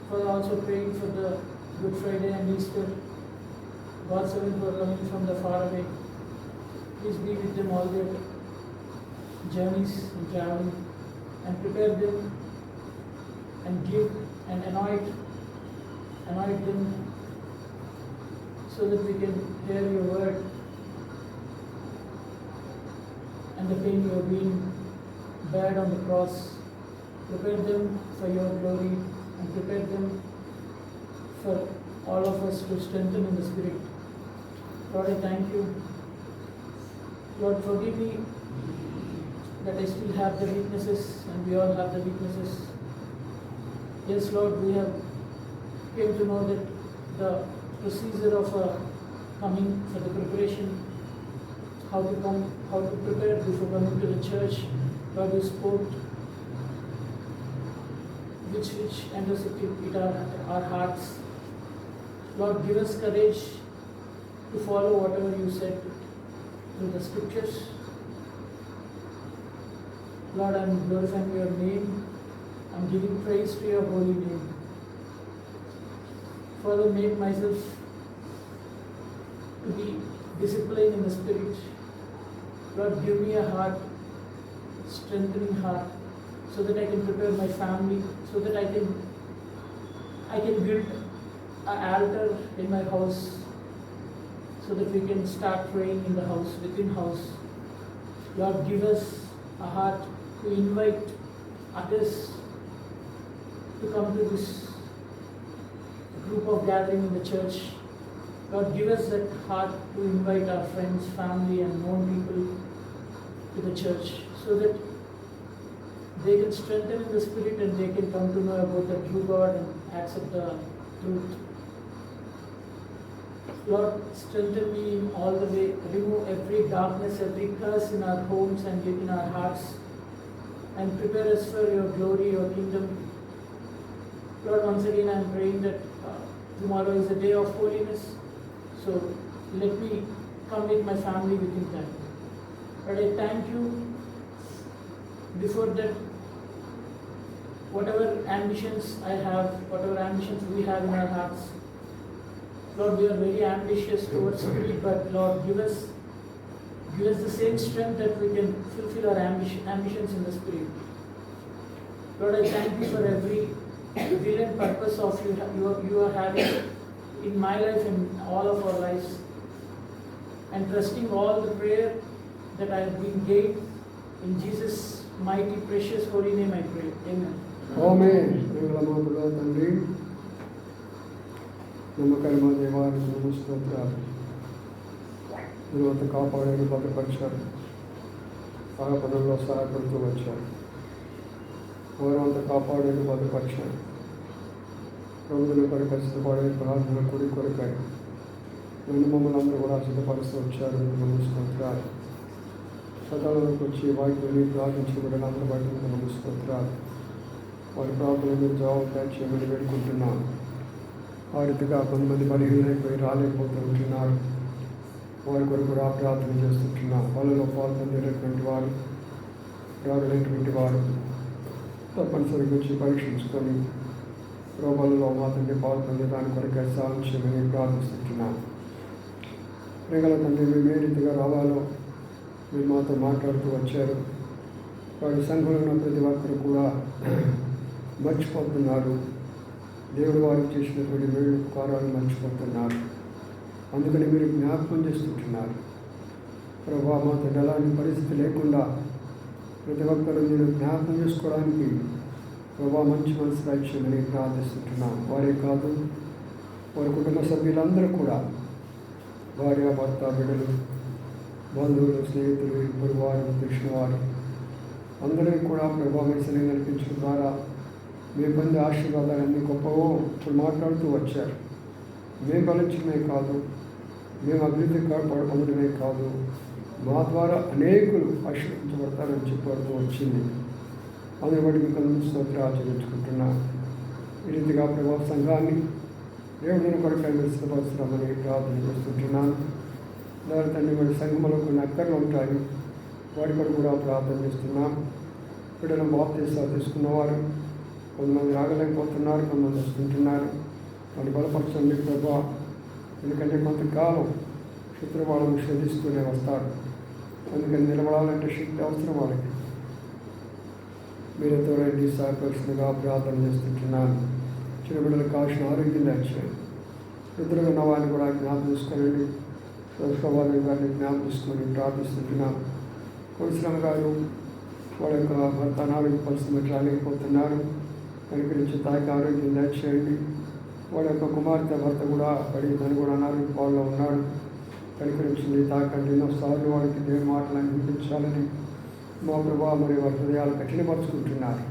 Father, also praying for the Good Friday and Easter, God's servants who are coming from the far away. Please be with them all their journeys and traveling, and prepare them and give and anoint them so that we can hear your word and the pain you have been bared on the cross. Prepare them for your glory and prepare them for all of us to strengthen in the Spirit. Lord, I thank you. Lord, forgive me that I still have the weaknesses, and we all have the weaknesses. Yes, Lord, we have came to know that the procedure of coming for the preparation, how to prepare before coming to the church. Lord, you spoke which enters it our hearts. Lord, give us courage to follow whatever you said through the scriptures. Lord, I am glorifying your name. I am giving praise to your holy name. Father, make myself to be disciplined in the Spirit. Lord, give me a heart, strengthening heart, so that I can prepare my family, so that I can build an altar in my house, so that we can start praying in the house, within house. Lord, give us a heart to invite others to come to this group of gathering in the church. Lord, give us that heart to invite our friends, family and known people to the church, so that they can strengthen in the Spirit and they can come to know about the true God and accept the truth. Lord, strengthen me in all the way. Remove every darkness, every curse in our homes and in our hearts, and prepare us for your glory, your kingdom. Lord, once again I am praying that tomorrow is a day of holiness, so let me come with my family within time. But I thank you before that, whatever ambitions I have, whatever ambitions we have in our hearts, Lord, we are very ambitious towards Spirit, but Lord, give us the same strength that we can fulfill our ambitions in the Spirit. Lord, I thank you for every will and purpose of you are having in my life and all of our lives, and trusting all the prayer that I have been gained. In Jesus' mighty, precious, holy name I pray. Amen. Amen. నమ్మకమైన దేవానికి స్తోత్రాలు. నిరంతరం కాపాడేది భద్రపరిచారు, సహాయపడంలో సహాయపడుతూ వచ్చారు. వారంతా కాపాడేది భద్రపరిచారు. ప్రభుత్వం కొరకు సిద్ధపడే ప్రార్థన కూడి కొరకాయి నన్ను మమ్మల్ని అందరూ కూడా సిద్ధపరుస్తూ వచ్చారు. మనం స్తోత్రాలు. సకాలంలోకి వచ్చి వాటిని ప్రార్థించబడిన అందరూ బట్టి మనం స్తోత్రాలు. వారి ప్రార్థనలు మీరు జవాబు చేయమని వేడుకుంటున్నాను. ఆ రీతిగా కొంతమంది బలహీనైపోయి రాలేకపోతూ ఉంటున్నారు. వారి కొరకు కూడా ప్రార్థన చేస్తుంటున్నాం. వాళ్ళలో పాల్పొందేటటువంటి వారు, రాగలేటువంటి వారు తప్పనిసరిగా వచ్చి పరీక్షించుకొని రోగాలలో మాత్రమే పాల్పొందే దాని కొరకు సాయం చేయమని ప్రార్థిస్తున్నాం. ప్రేమల తండ్రి, మేము ఏ రీతిగా రావాలో మీరు మాతో మాట్లాడుతూ వచ్చారు. వారి సంఘంలో ఉన్న ప్రతి ఒక్కరు కూడా మర్చిపోతున్నారు. దేవుడు వారికి చేసినటువంటి మేలు ఉపకారాలు మర్చిపోతున్నారు. అందుకని మీరు జ్ఞాపకం చేస్తుంటున్నారు. ప్రభా, మా తండ్రి ఎలాంటి పరిస్థితి లేకుండా ప్రతి ఒక్కరూ మీరు జ్ఞాపకం చేసుకోవడానికి ప్రభా మంచి మనసు దయచేయమని ప్రార్థిస్తుంటున్నాం. వారే కాదు, వారి కుటుంబ సభ్యులందరూ కూడా, భార్య, భర్త, బిడ్డలు, బంధువులు, స్నేహితులు, ఇప్పుడు వారు, తెలిసిన వారు అందరినీ కూడా ప్రభా మెసని నడిపించడం ద్వారా మీ పొందే ఆశీర్వాదాలన్నీ గొప్పవో ఇప్పుడు మాట్లాడుతూ వచ్చారు. మేము బలించడమే కాదు, మేము అభివృద్ధి పొందడమే కాదు, మా ద్వారా అనేకులు ఆశీర్వదించబడతారని చెప్పబడుతూ వచ్చింది. అందుని బట్టి మీకు అందరూ స్తోత్రాలు ఆచరించుకుంటున్నాం. ఈ రీతిగా ప్రభావ సంఘాన్ని దేవుడిని కొరకై విస్తపరుస్తున్నామని ప్రార్థన చేస్తుంటున్నాను. దాని తండ్రి వాడి సంఘంలో కొన్ని అక్కర్లు ఉంటాయి, వాడి కొరకు కూడా ప్రార్థన చేస్తున్నాం. బిడ్డలు బాప్తీసాలు తీసుకున్నవారు కొంతమంది రాగలేకపోతున్నారు, కొంతమంది వస్తుంటున్నారు. వాళ్ళు బలపరచండి ప్రభా, ఎందుకంటే కొంతకాలం శుక్రవారం శోధిస్తూనే వస్తాడు. అందుకని నిలబడాలంటే శక్తి అవసరం వాళ్ళకి. మీరుతో రండి సహకరిస్తుందిగా ప్రార్థన చేస్తుంటున్నాను. చిన్న బిడ్డలకు కావాల్సిన ఆరోగ్యం దయచేయండి. ఇద్దరు ఉన్న వారిని కూడా జ్ఞాపకం చేసుకోనండి. వారి గారిని జ్ఞాపకం చేసుకొని ప్రార్థిస్తుంటున్నాను. కొలిశ్రమ గారు వాళ్ళ యొక్క భర్త అనారోగ్య పరిస్థితి బట్టి రాలేకపోతున్నారు. కనికరించి తాకి ఆరోగ్యం దయచేయండి. వాళ్ళ యొక్క కుమార్తె భర్త కూడా తను కూడా అనారోగ్య పాల్లో ఉన్నాడు. కనికరించింది తాకండి. ఎన్నోసార్లు వాడికి దేవుని మాటలను వినిపించాలని మా ప్రభావ మరి వారి హృదయాలు కఠినపరుచుకుంటున్నారు.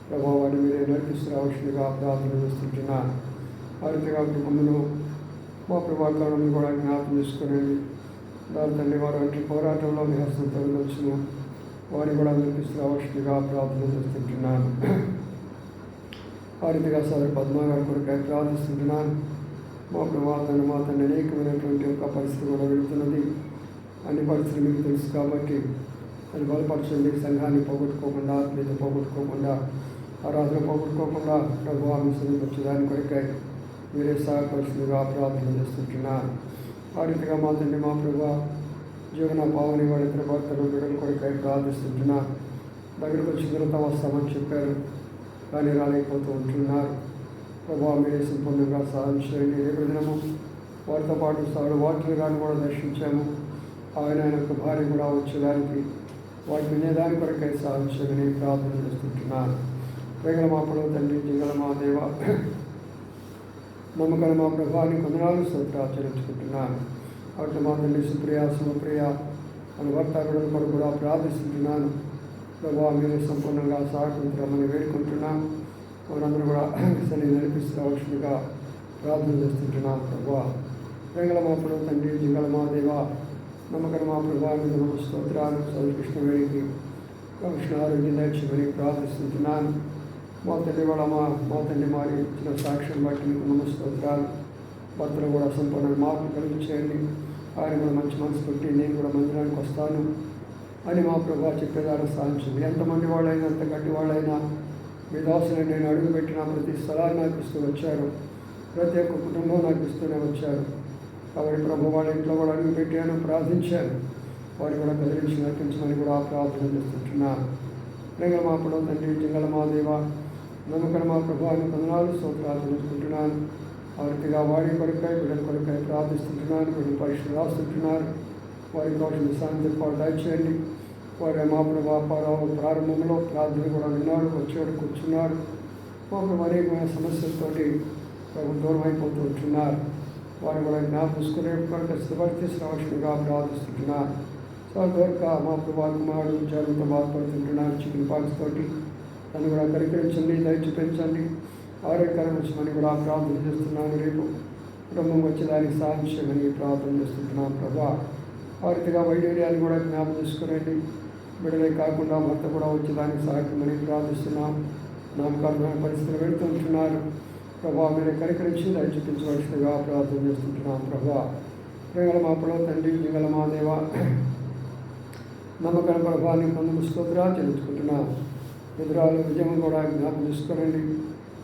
ప్రభావ వాడిని మీరే నడిపిస్తూ రావాల్సిందిగా ప్రార్థన చేస్తుంటున్నాను. ఆ రీతిగా కుటుంబంలో మా ప్రభాకాలను కూడా జ్ఞాపకం చేసుకునండి. దాని తండ్రి వారు వంటి పోరాటంలో మీ హస్తం తొలగించిన వారిని కూడా నడిపిస్తూ రావాల్సిందిగా ప్రార్థన చేస్తుంటున్నాను. ఆ రీతిగా సోదరి పద్మా గారి కొరకై ప్రార్థిస్తుంటున్నాను. మా ప్రభావం మా తండ్రి అనేకమైనటువంటి ఒక పరిస్థితి కూడా వెళుతున్నది. అన్ని పరిస్థితులు మీకు తెలుసు కాబట్టి అది బలపరచండి. సంఘాన్ని పోగొట్టుకోకుండా, ఆత్మీయత పోగొట్టుకోకుండా, ఆరాధన పోగొట్టుకోకుండా ప్రభావ మిషన్ వచ్చేదాని కొరకై మీరే సహకరిస్తుందిగా ప్రార్థన చేస్తుంటున్నాను. ఆ రీతిగా మా తండ్రి మా ప్రభావ జీవన పావని వారి ఇతర భర్తలు బిడ్డల కొరకై ప్రార్థిస్తుంటున్నాను. దగ్గరకు వచ్చిన తర్వాత వస్తామని చెప్పారు, కానీ రాలేకపోతూ ఉంటున్నారు. ప్రభావం మీరే సంపూర్ణంగా సహాయం చేయండి. రేపు దినము వారితో పాటు సాడు వాటిని కానీ కూడా దర్శించాము. ఆయన యొక్క భార్య కూడా వచ్చేదానికి వాటి వినేదాని కొరకై సహాయం చేయమని ప్రార్థన చేస్తుంటున్నాను. ప్రేగల మా పొడవు తండ్రి, జింగల మా దేవ, నమ్మకం మా ప్రభావాన్ని కొందనాలు స్తోత్రాలు ఆచరించుకుంటున్నాను. అటు మా తండ్రి సుప్రియ, శుభప్రియ అని భర్త బిడ్డల కొరకు కూడా ప్రార్థిస్తుంటున్నాను. ప్రభావ మీరే సంపూర్ణంగా సహకరించమని వేడుకుంటున్నాం. మనందరూ కూడా సరి నడిపిస్తూ రావాల్సిందిగా ప్రార్థన చేస్తుంటున్నాం. ప్రభావ ప్రేగల మా పొడవు తండ్రి, జింగల మా దేవ, నమ్మకం మా ప్రభావాన్ని స్తోత్రాలు శ్రీకృష్ణ వేడికి కృష్ణ ఆరోగ్యం దయచేయమని ప్రార్థిస్తుంటున్నాను. మా తండ్రి కూడా మా తండ్రి మారి ఇచ్చిన సాక్ష్యం బట్టి మీకు స్తోత్రాలు. భర్తలు కూడా సంపూర్ణ మార్పు కలిగి చేయండి. ఆయన కూడా మంచి మనసు పెట్టి నేను కూడా మందిరానికి వస్తాను అని మా ప్రభావ చెప్పేదాన్ని సాధించింది. ఎంతమంది వాళ్ళైనా, ఎంత గట్టి వాళ్ళైనా మీ దాసుని నేను అడుగుపెట్టిన ప్రతి స్థలాన్ని నాకు ఇస్తూ వచ్చారు. ప్రతి ఒక్క కుటుంబం నాకు ఇస్తూనే వచ్చారు. కాబట్టి ప్రభు వాళ్ళ ఇంట్లో కూడా అడుగుపెట్టాను, ప్రార్థించాను. వారు కూడా కదిలించి నడిపించమని కూడా ప్రార్థన చేస్తుంటున్నాను. ప్రేమ మా పొడవు తండ్రి, జింగల మా దేవ, నమ్మకం మా ప్రభావాన్ని కొందనాలు స్తోత్రాలు తెలుసుకుంటున్నాను. ఆ రీతిగా వాడి కొరకై బిడ్డల కొరకై ప్రార్థిస్తుంటున్నాను. వీళ్ళు పరీక్షలు రాస్తుంటున్నారు. వారి కోసం శాంతి పాటు దయచేయండి. వారి మా ప్రభావ ప్రారంభంలో ప్రార్థన కూడా విన్నాడు, వచ్చాడు, కూర్చున్నాడు. మాకు అనేకమైన సమస్యలతోటి దూరం అయిపోతూ ఉంటున్నారు. వారు కూడా జ్ఞాపకం కొరకు స్థిరపరిచి రావాల్సిందిగా ప్రార్థిస్తుంటున్నారు. దొరక మా ప్రభావ కుమారుడు జ్వరంతో బాధపడుతుంటున్నారు. చికెన్ పాక్స్ తోటి తను కూడా కరికరించండి, దయచి పెంచండి, ఆరోగ్యకరం వచ్చమని కూడా ప్రార్థన చేస్తున్నాను. రేపు కుటుంబం వచ్చేదానికి సహాయం చేయమని ప్రార్థన చేస్తుంటున్నాం. ప్రభా ఆ రీతిగా వైద్యుర్యాన్ని కూడా జ్ఞాపకం చేసుకునండి. బిడ్డలే కాకుండా భర్త కూడా వచ్చేదానికి సహాయమని ప్రార్థిస్తున్నాం. నామకరమైన పరిస్థితులు వెళుతుంటున్నారు. ప్రభా మీరే కరికరించి దయచి పెంచవలసిందిగా ప్రార్థన చేస్తుంటున్నాం. ప్రభా ప్రేగల మా పొడవు తండ్రి, జింగల మా దేవ, నమ్మకం ప్రభావాన్ని పొందుకు స్తోత్రాలు చెల్లించుకుంటున్నాం. ఎదురాలు విజయం కూడా జ్ఞాపకం చేసుకోనండి.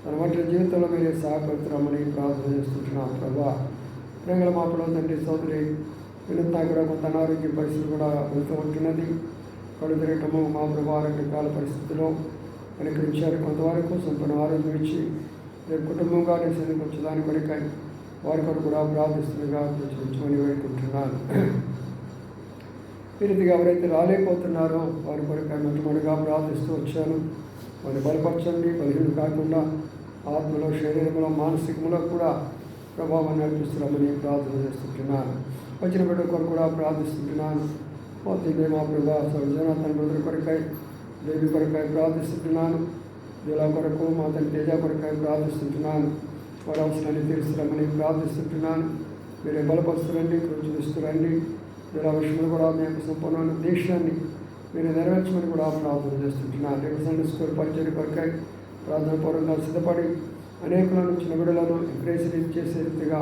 తన వంటి జీవితంలో మీరే సహకరిస్తున్నామని ప్రార్థన చేస్తుంటున్నాం. ప్రభా ప్రేగల మా పొడవు తండ్రి, సోదరి వినూత్న కూడా కొంత అనారోగ్య పరిస్థితులు కూడా వెళ్తూ ఉంటున్నది. కళ్ళు తిరగటము మా ప్రభావ రకరకాల పరిస్థితుల్లో కనికరించారు. కొంతవరకు సంపూర్ణ ఆరోగ్యం ఇచ్చి రేపు కుటుంబంగా నిశ్చయానికి వచ్చేదాని కొరకై వారి కొరకు కూడా ప్రార్థిస్తుండగా ప్రచురించమని వేడుకుంటున్నాను. ఈ రీతిగా ఎవరైతే రాలేకపోతున్నారో వారి కొరకై మొట్టమొదటిగా ప్రార్థిస్తూ వచ్చాను. వారిని బలపరచండి, బలహీనులు కాకుండా ఆత్మలో, శరీరంలో, మానసికంలో కూడా ప్రభావం నడిపిస్తున్నామని ప్రార్థన చేస్తుంటున్నాను. వచ్చిన బిడ్డ కొరకు కూడా ప్రార్థిస్తుంటున్నాను. మొత్తం మా ప్రభా జనార్దన్ బ్రదర్ కొరకై, దేవి కొరకై ప్రార్థిస్తుంటున్నాను. జిల్లా కొరకు మా తల్లి తేజ కొరకై ప్రార్థిస్తుంటున్నాను. వారి అవసరాన్ని తీరుస్తున్నామని ప్రార్థిస్తుంటున్నాను. మీరే బలపరుస్తురండి, కృషిస్తురండి. జిల్లా విషయంలో కూడా మేము సంపూర్ణమైన దేశాన్ని మీరు నెరవేర్చమని కూడా ప్రార్థన చేస్తుంటున్నాను. రేపు సండే స్కూల్ పరిచయ కొరకై ప్రార్థన పూర్వకంగా సిద్ధపడి అనేకులను చిన్న బిడ్డలను ఎంకరేజ్ చేసే రీతిగా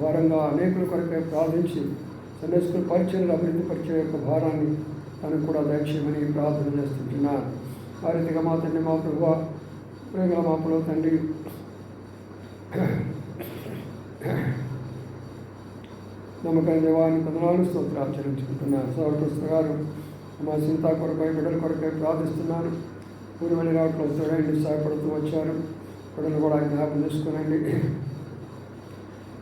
భారంగా అనేకుల కొరకై ప్రార్థించి సండే స్కూల్ పరిచయలు అభివృద్ధి పరిచయ యొక్క భారాన్ని తనకు కూడా దయచేయమని ప్రార్థన చేస్తుంటున్నాను. ఆ రీతిగా మా తండ్రి, మా ప్రభువ, ప్రేమల మాపలో తండ్రి, నమ్మకం దేవాన్ని కొందనాలు స్తోత్రాలు చెల్లించుకుంటున్నాను. సౌకృష్ణ గారు మా చింతా కొరకై, బిడ్డల కొరకై ప్రార్థిస్తున్నాను. ఊరి వెళ్ళి రావట్లో చూడండి, సహాయపడుతూ వచ్చారు. బిడ్డలు కూడా జ్ఞాపకం చేసుకునండి,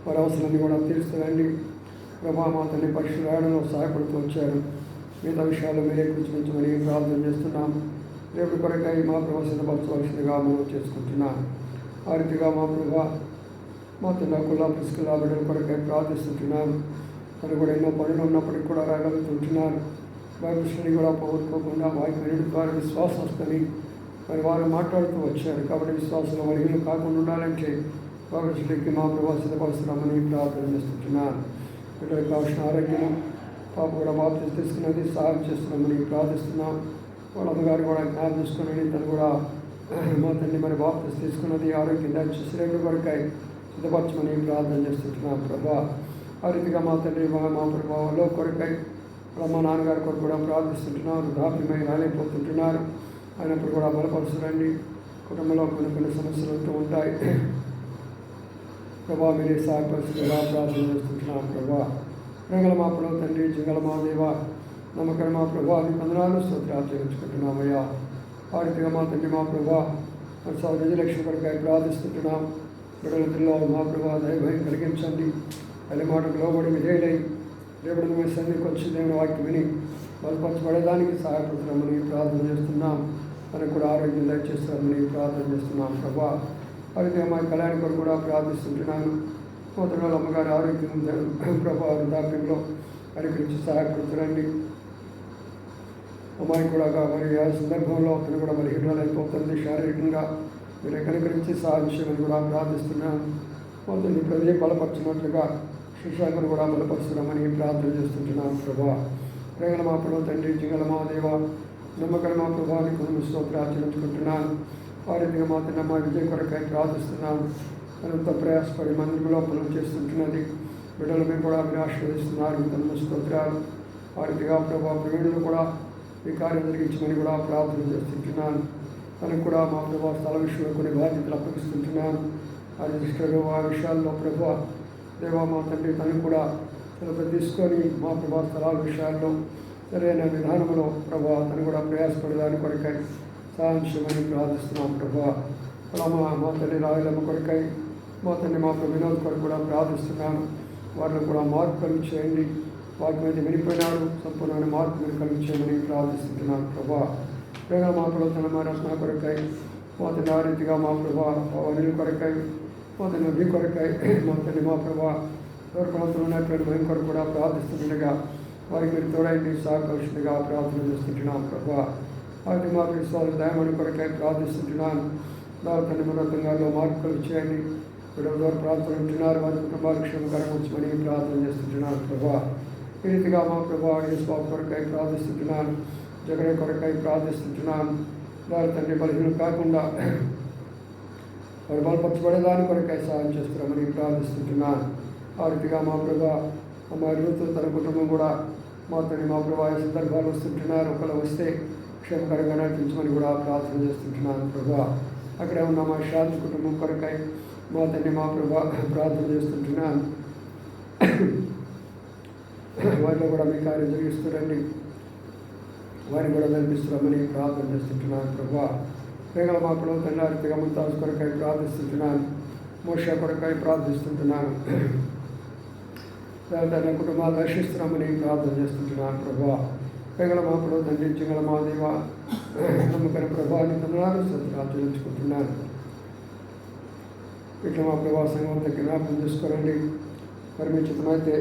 వారి అవసరాన్ని కూడా తీరుస్తారండి. ప్రభా మా తల్లి పరీక్షలు రాయడంలో సహాయపడుతూ వచ్చారు. మిగతా విషయాలు మీరే కూర్చుంచమని ప్రార్థన చేస్తున్నాం. రేపు కొరకై మా ప్రభా సిద్ధపరచవలసిందిగా మనం చేసుకుంటున్నాం. ఆ రీతిగా మా ప్రభా మా తిన్నాకుల్లా పుస్తకాల బిడ్డల కొరకై ప్రార్థిస్తుంటున్నాను. తను కూడా ఎన్నో పనులు ఉన్నప్పటికీ కూడా రాగలుగుతుంటున్నారు. బైబిల్ స్టడీ కూడా పోగొట్టుకోకుండా వాక్యం వినడం ద్వారా విశ్వాసం వస్తుంది మరి వారు మాట్లాడుతూ వచ్చారు. కాబట్టి విశ్వాసంలో వరిగిలు కాకుండా ఉండాలంటే బైబిల్ స్టడీకి మా ప్రభా సిద్ధపరుస్తున్నామని ప్రార్థన చేస్తుంటున్నాను. బిడ్డలకు కావాల్సిన ఆరోగ్యం పాప కూడా బాప్తిసం తీసుకున్నది సహాయం చేస్తున్నామని ప్రార్థిస్తున్నాం. వాళ్ళ అమ్మగారు కూడా జ్ఞాపకం చేసుకుని తను కూడా మా తండ్రి మరి బాప్తిసం తీసుకున్నది ఆరోగ్యం దయచేసి రెండు కొరకై సిద్ధపరచమని ప్రార్థన చేస్తుంటున్నాం ప్రభా. ఆ రీతిగా మా తండ్రి మా ప్రభావంలో కొరకై మా నాన్నగారి కొరకు కూడా ప్రార్థిస్తుంటున్నారు. వృద్ధాప్యమై రాలేకపోతుంటున్నారు. అయినప్పుడు కూడా బలపరుచురండి. కుటుంబంలో కొన్ని సమస్యలు ఉంటూ ఉంటాయి ప్రభా. మీరే సహాయపరుచుగా ప్రార్థన చేస్తుంటున్నాం ప్రభా. ప్రేమల మాపలో తండ్రి, జింగల మా దేవ, నమ్మకం మా ప్రభా, మీ వందనాలు స్తోత్రాలు చెల్లించుకుంటున్నామయ్యా. ఆ రీతిగా మా తండ్రి, మా ప్రభా రిజలక్ష్మి కొరకై ప్రార్థిస్తుంటున్నాం. బిడ్డలతో మా ప్రభా దైవభయం కలిగించండి. తల్లి మాటకు లోబడి విధేయులై దేవుడు మీ సన్నిధికి వచ్చి దేవుని వాక్యం విని బలపరచబడేదానికి సహాయపడుతున్నామని ప్రార్థన చేస్తున్నాం. తనకు కూడా ఆరోగ్యం దయచేస్తామని ప్రార్థన చేస్తున్నాం ప్రభా. అయితే మా కళ్యాణి కొరకు కూడా ప్రార్థిస్తుంటున్నాను. పోతరాలు అమ్మగారి ఆరోగ్యం ప్రభా వృద్ధాప్యంలో కనికరించి సహాయపడుతురండి. అమ్మాయి కూడా మరి ఆ సందర్భంలో తను కూడా మరి హీరోలు అయిపోతుంది. శారీరకంగా మీరు కనికరించి సహాయం చేయమని కూడా ప్రార్థిస్తున్నాను. పోతుంది ప్రదే బలపరచినట్లుగా శిక్షకులు కూడా బలపరుస్తున్నామని ప్రార్థన చేస్తుంటున్నాను ప్రభా. ప్రేమల మా ప్రభు తండ్రి, జింగల మా దేవ, నమ్మకం మా ప్రభావాన్ని కొన్ని స్తోత్రాలు చెల్లించుకుంటున్నాను. ఆ రీతిగా మా తండ్రి మా విజయ కొరకై ప్రార్థిస్తున్నాను. తనంత ప్రయాసపడి మందిరంలో పనులు చేస్తుంటున్నది. బిడ్డలు మేము కూడా మీరు ఆశీర్వదిస్తున్నారు. తన స్తోత్రాలు. ఆ రీతిగా ప్రభావ ప్రవీణులు కూడా ఈ కార్యం జరిగించమని కూడా ప్రార్థన చేస్తుంటున్నాను. తనకు కూడా మా ప్రభావ స్థల విషయంలో కొన్ని బాధ్యతలు అప్పగిస్తుంటున్నాను. ఆ రిజిస్టర్ ఆ విషయాల్లో ప్రభావ దేవా మా తండ్రి తనకు కూడా శ్రద్ధ తీసుకొని మా ప్రభా స్థలాల విషయాల్లో సరైన విధానంలో ప్రభా తను కూడా ప్రయాసపడేదాని కొరకై సాంశమని ప్రార్థిస్తున్నాం ప్రభా. అలా మా తల్లి రాయలమ్మ కొరకై మా తండ్రి మా వినోద్ కొరకు కూడా ప్రార్థిస్తున్నాను. వారిని కూడా మార్పు కలిగించేయండి. వాటి మీద వినిపోయినాడు, సంపూర్ణమైన మార్పు మీరు కలిగించేయమని ప్రార్థిస్తున్నాను ప్రభా. ప్రేమ మా ప్రభు మా రత్న కొరకై మా తండ్రి ఆ రీతిగా మా ప్రభా అనిల్ కొరకై మా తండ్రి మీ కొరకై మా తండ్రి మా ప్రభా దూరప్రాంతంలో ఉన్నటువంటి మేము కొరకు కూడా ప్రార్థిస్తుండగా వారికి మీరు తోడైంది సహకరిస్తుండగా ప్రార్థన చేస్తుంటున్నాం ప్రభా. వారికి మా విశ్వాసం దయమని కొరకై ప్రార్థిస్తుంటున్నాను. తండ్రి మనోత్తంగాల్లో మార్పులు చేయండి. ఇప్పుడు దూర ప్రాంతాలు ఉంటున్నారు, వారి కుటుంబాల క్షేమకరం వచ్చమని ప్రార్థన చేస్తుంటున్నాను ప్రభా. ఈ రీతిగా మా ప్రభా యేసుబాబు కొరకై ప్రార్థిస్తుంటున్నాను. జగన్ కొరకై ప్రార్థిస్తుంటున్నాను. వారి తండ్రి బలహీనం కాకుండా వారు బలపరచబడేదాని కొరకై సహాయం చేస్తున్నామని ప్రార్థిస్తుంటున్నాను. ఆ రీతిగా మా ప్రభా మా యూత్ తన కుటుంబం కూడా మా తండ్రి మా ప్రభా సందర్భాలు వస్తుంటున్నారు. ఒకళ్ళు వస్తే క్షేమకరంగా నడిపించమని కూడా ప్రార్థన చేస్తుంటున్నాను ప్రభా. అక్కడే ఉన్న మా శాంతి కుటుంబం కొరకై మా తండ్రి మా ప్రభా ప్రార్థన చేస్తుంటున్నాను. వారిలో కూడా మీ కార్యం జరిగిస్తురండి. వారిని కూడా నడిపిస్తున్నామని ప్రార్థన చేస్తుంటున్నాను ప్రభా. ప్రేమల మా ప్రభు తండ్రి రీతిగా ముంతాజ్ కొరకై ప్రార్థిస్తుంటున్నాను. మోషా కొరకై ప్రార్థిస్తుంటున్నాను. తన కుటుంబాలు దర్శిస్తున్నామని ప్రార్థన చేస్తుంటున్నాను ప్రభా. పెగల మా ప్రభు తండ్రి చింగళ మా దేవ నమ్మకం ప్రభావాన్ని పొందడానికి స్తోత్రాలు చెల్లించుకుంటున్నాను. ఇట్లా మా ప్రభా సంఘం అంతా జ్ఞాపకం చేసుకోరండి. మరి మీ చిత్తమైతే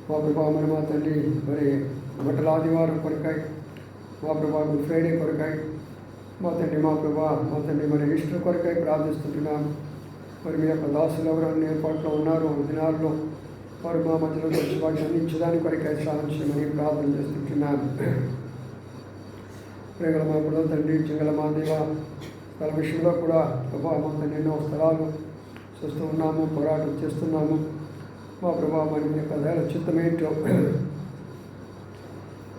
మా ప్రభా మరి మా తండ్రి మరి బట్టల ఆదివారం కొరకాయ, మా ప్రభా గుడ్ ఫ్రైడే కొరకాయ, మా తండ్రి మా తండ్రి మరి ఈస్టర్ కొరకాయ ప్రార్థిస్తుంటున్నాను. మరి మీ యొక్క దాసులు ఎవరన్నా ఏర్పాట్లో ఉన్నారు దినాల్లో వారు మా మధ్యలో వచ్చి వాటిని అందించడానికి కొరకాయ సాధన చేయమని ప్రార్థన చేస్తుంటున్నాను. ప్రేగల మా ప్రభు తండ్రి చింగళ మా దేవ స్థల విషయంలో కూడా ప్రభా మా తండ్రి ఎన్నో స్థలాలు చూస్తూ ఉన్నాము, పోరాటం చేస్తున్నాము. మా ప్రభా మరి మీ యొక్క దైవ చిత్తం ఏంటో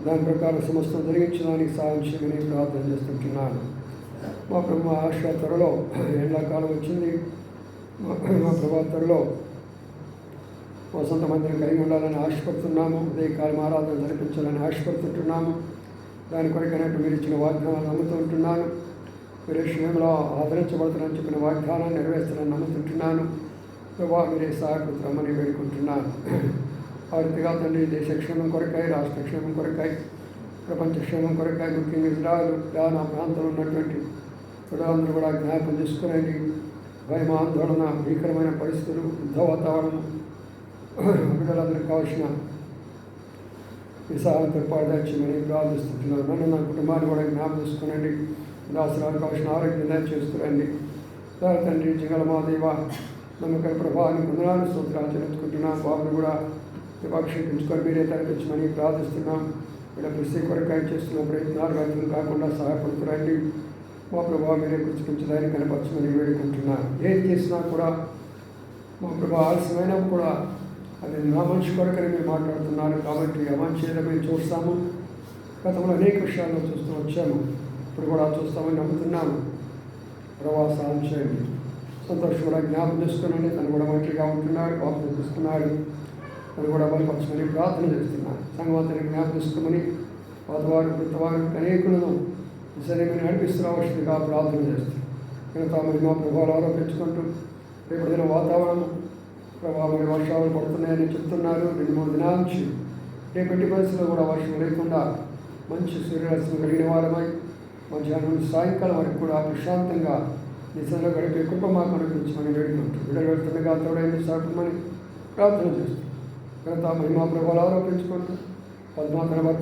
దాని ప్రకారం సమస్తం జరిగించడానికి సాయం చేయమని ప్రార్థన చేస్తుంటున్నాను. మా ప్రభు ఆశ త్వరలో ఎండాకాలం వచ్చింది. మా ప్రభా త్వరలో వసంత మందిరం కలిగి ఉండాలని ఆశపడుతున్నాము. ఉదయకాలం ఆరాధన జరిపించాలని ఆశపడుతుంటున్నాము. దాని కొరకైనట్టు మీరు ఇచ్చిన వాగ్దానాలు నమ్ముతూ ఉంటున్నాను. మీరే క్షేమంలో ఆదరించబడుతున్నారని చెప్పిన వాగ్దానాన్ని నెరవేర్చాలని నమ్ముతుంటున్నాను. ప్రభా మీరే సహాయపడుతున్నామని వేడుకుంటున్నాను. ఆ రీతిగా తండ్రి దేశ క్షేమం కొరకాయ, రాష్ట్ర క్షేమం కొరకాయ, ప్రపంచ క్షేమం కొరకాయ, ముఖ్యంగా ఇజ్రాయెల్ ఆ ప్రాంతంలో ఉన్నటువంటి ప్రజలందరూ కూడా జ్ఞాపకం చేసుకునండి. భయం, ఆందోళన, భీకరమైన పరిస్థితులు, యుద్ధ వాతావరణం, బిడ్డలందరికీ కావాల్సిన విసాహం ఏర్పాటుమని ప్రార్థిస్తుంటున్నాను. నన్ను నా కుటుంబాన్ని కూడా జ్ఞాపకం చేసుకునండి. దాసరాలు కావాల్సిన ఆరోగ్యం దయచేస్తురండి. తండ్రి జిగల మా దేవ నమ్మకం ప్రభావాన్ని వందనాలు స్తోత్రాలు చెల్లించుకుంటున్నాం. బాబుని కూడా విపక్షించుకొని మీరే తరపించమని ప్రార్థిస్తున్నాం. ఇలా ప్రతి కొరకాయ చేస్తున్న ప్రయత్నాలు వ్యక్తులు కాకుండా సహాయపడుతురండి. మా ప్రభావం మీరే గుర్తించడానికి కనపరచమని వేడుకుంటున్నాను. ఏది చేసినా కూడా మా ప్రభావ ఆలస్యమైనా కూడా అది నా మనిషి కొరకని మీరు మాట్లాడుతున్నారు కాబట్టి ఆ మంచి ఏదో మేము చూస్తాము. గతంలో అనేక విషయాల్లో చూస్తూ వచ్చాము, ఇప్పుడు కూడా చూస్తామని నమ్ముతున్నాము. ప్రభావ సాయం చేయండి. సంతోషం కూడా జ్ఞాపకం చేసుకునండి. తను కూడా మంచిగా ఉంటున్నాడు, బాబు చూస్తున్నాడు. తను కూడా బలపరచమని ప్రార్థన చేస్తున్నాను. సంఘవంతాన్ని జ్ఞాపకం చేసుకోమని పాతవారు కొత్తవారు అనేకులను సరైన నడిపిస్తున్నవలసిందిగా ప్రార్థన చేస్తాం. మిగతా మరి మా ప్రభావాలు ఆరోపించుకుంటూ రేపు దిన వాతావరణం ప్రభావం వర్షాలు పడుతున్నాయని చెప్తున్నారు. 2-3 దినాల నుంచి రేపటి పరిస్థితుల్లో కూడా వర్షం లేకుండా మంచి సూర్యరశ్మి కలిగిన వారమై మధ్యాహ్నం నుంచి సాయంకాలం వరకు కూడా ప్రశాంతంగా నిజంగా గడిపే కృప మాకు అనుగ్రహించమని వేడుకుంటూ విడుదల వెళ్తుండగా తోడైంది సాపమని ప్రార్థన చేస్తాం. మిగతా మరి మా ప్రభావాలు ఆరోపించుకుంటూ పద్మాతన భర్త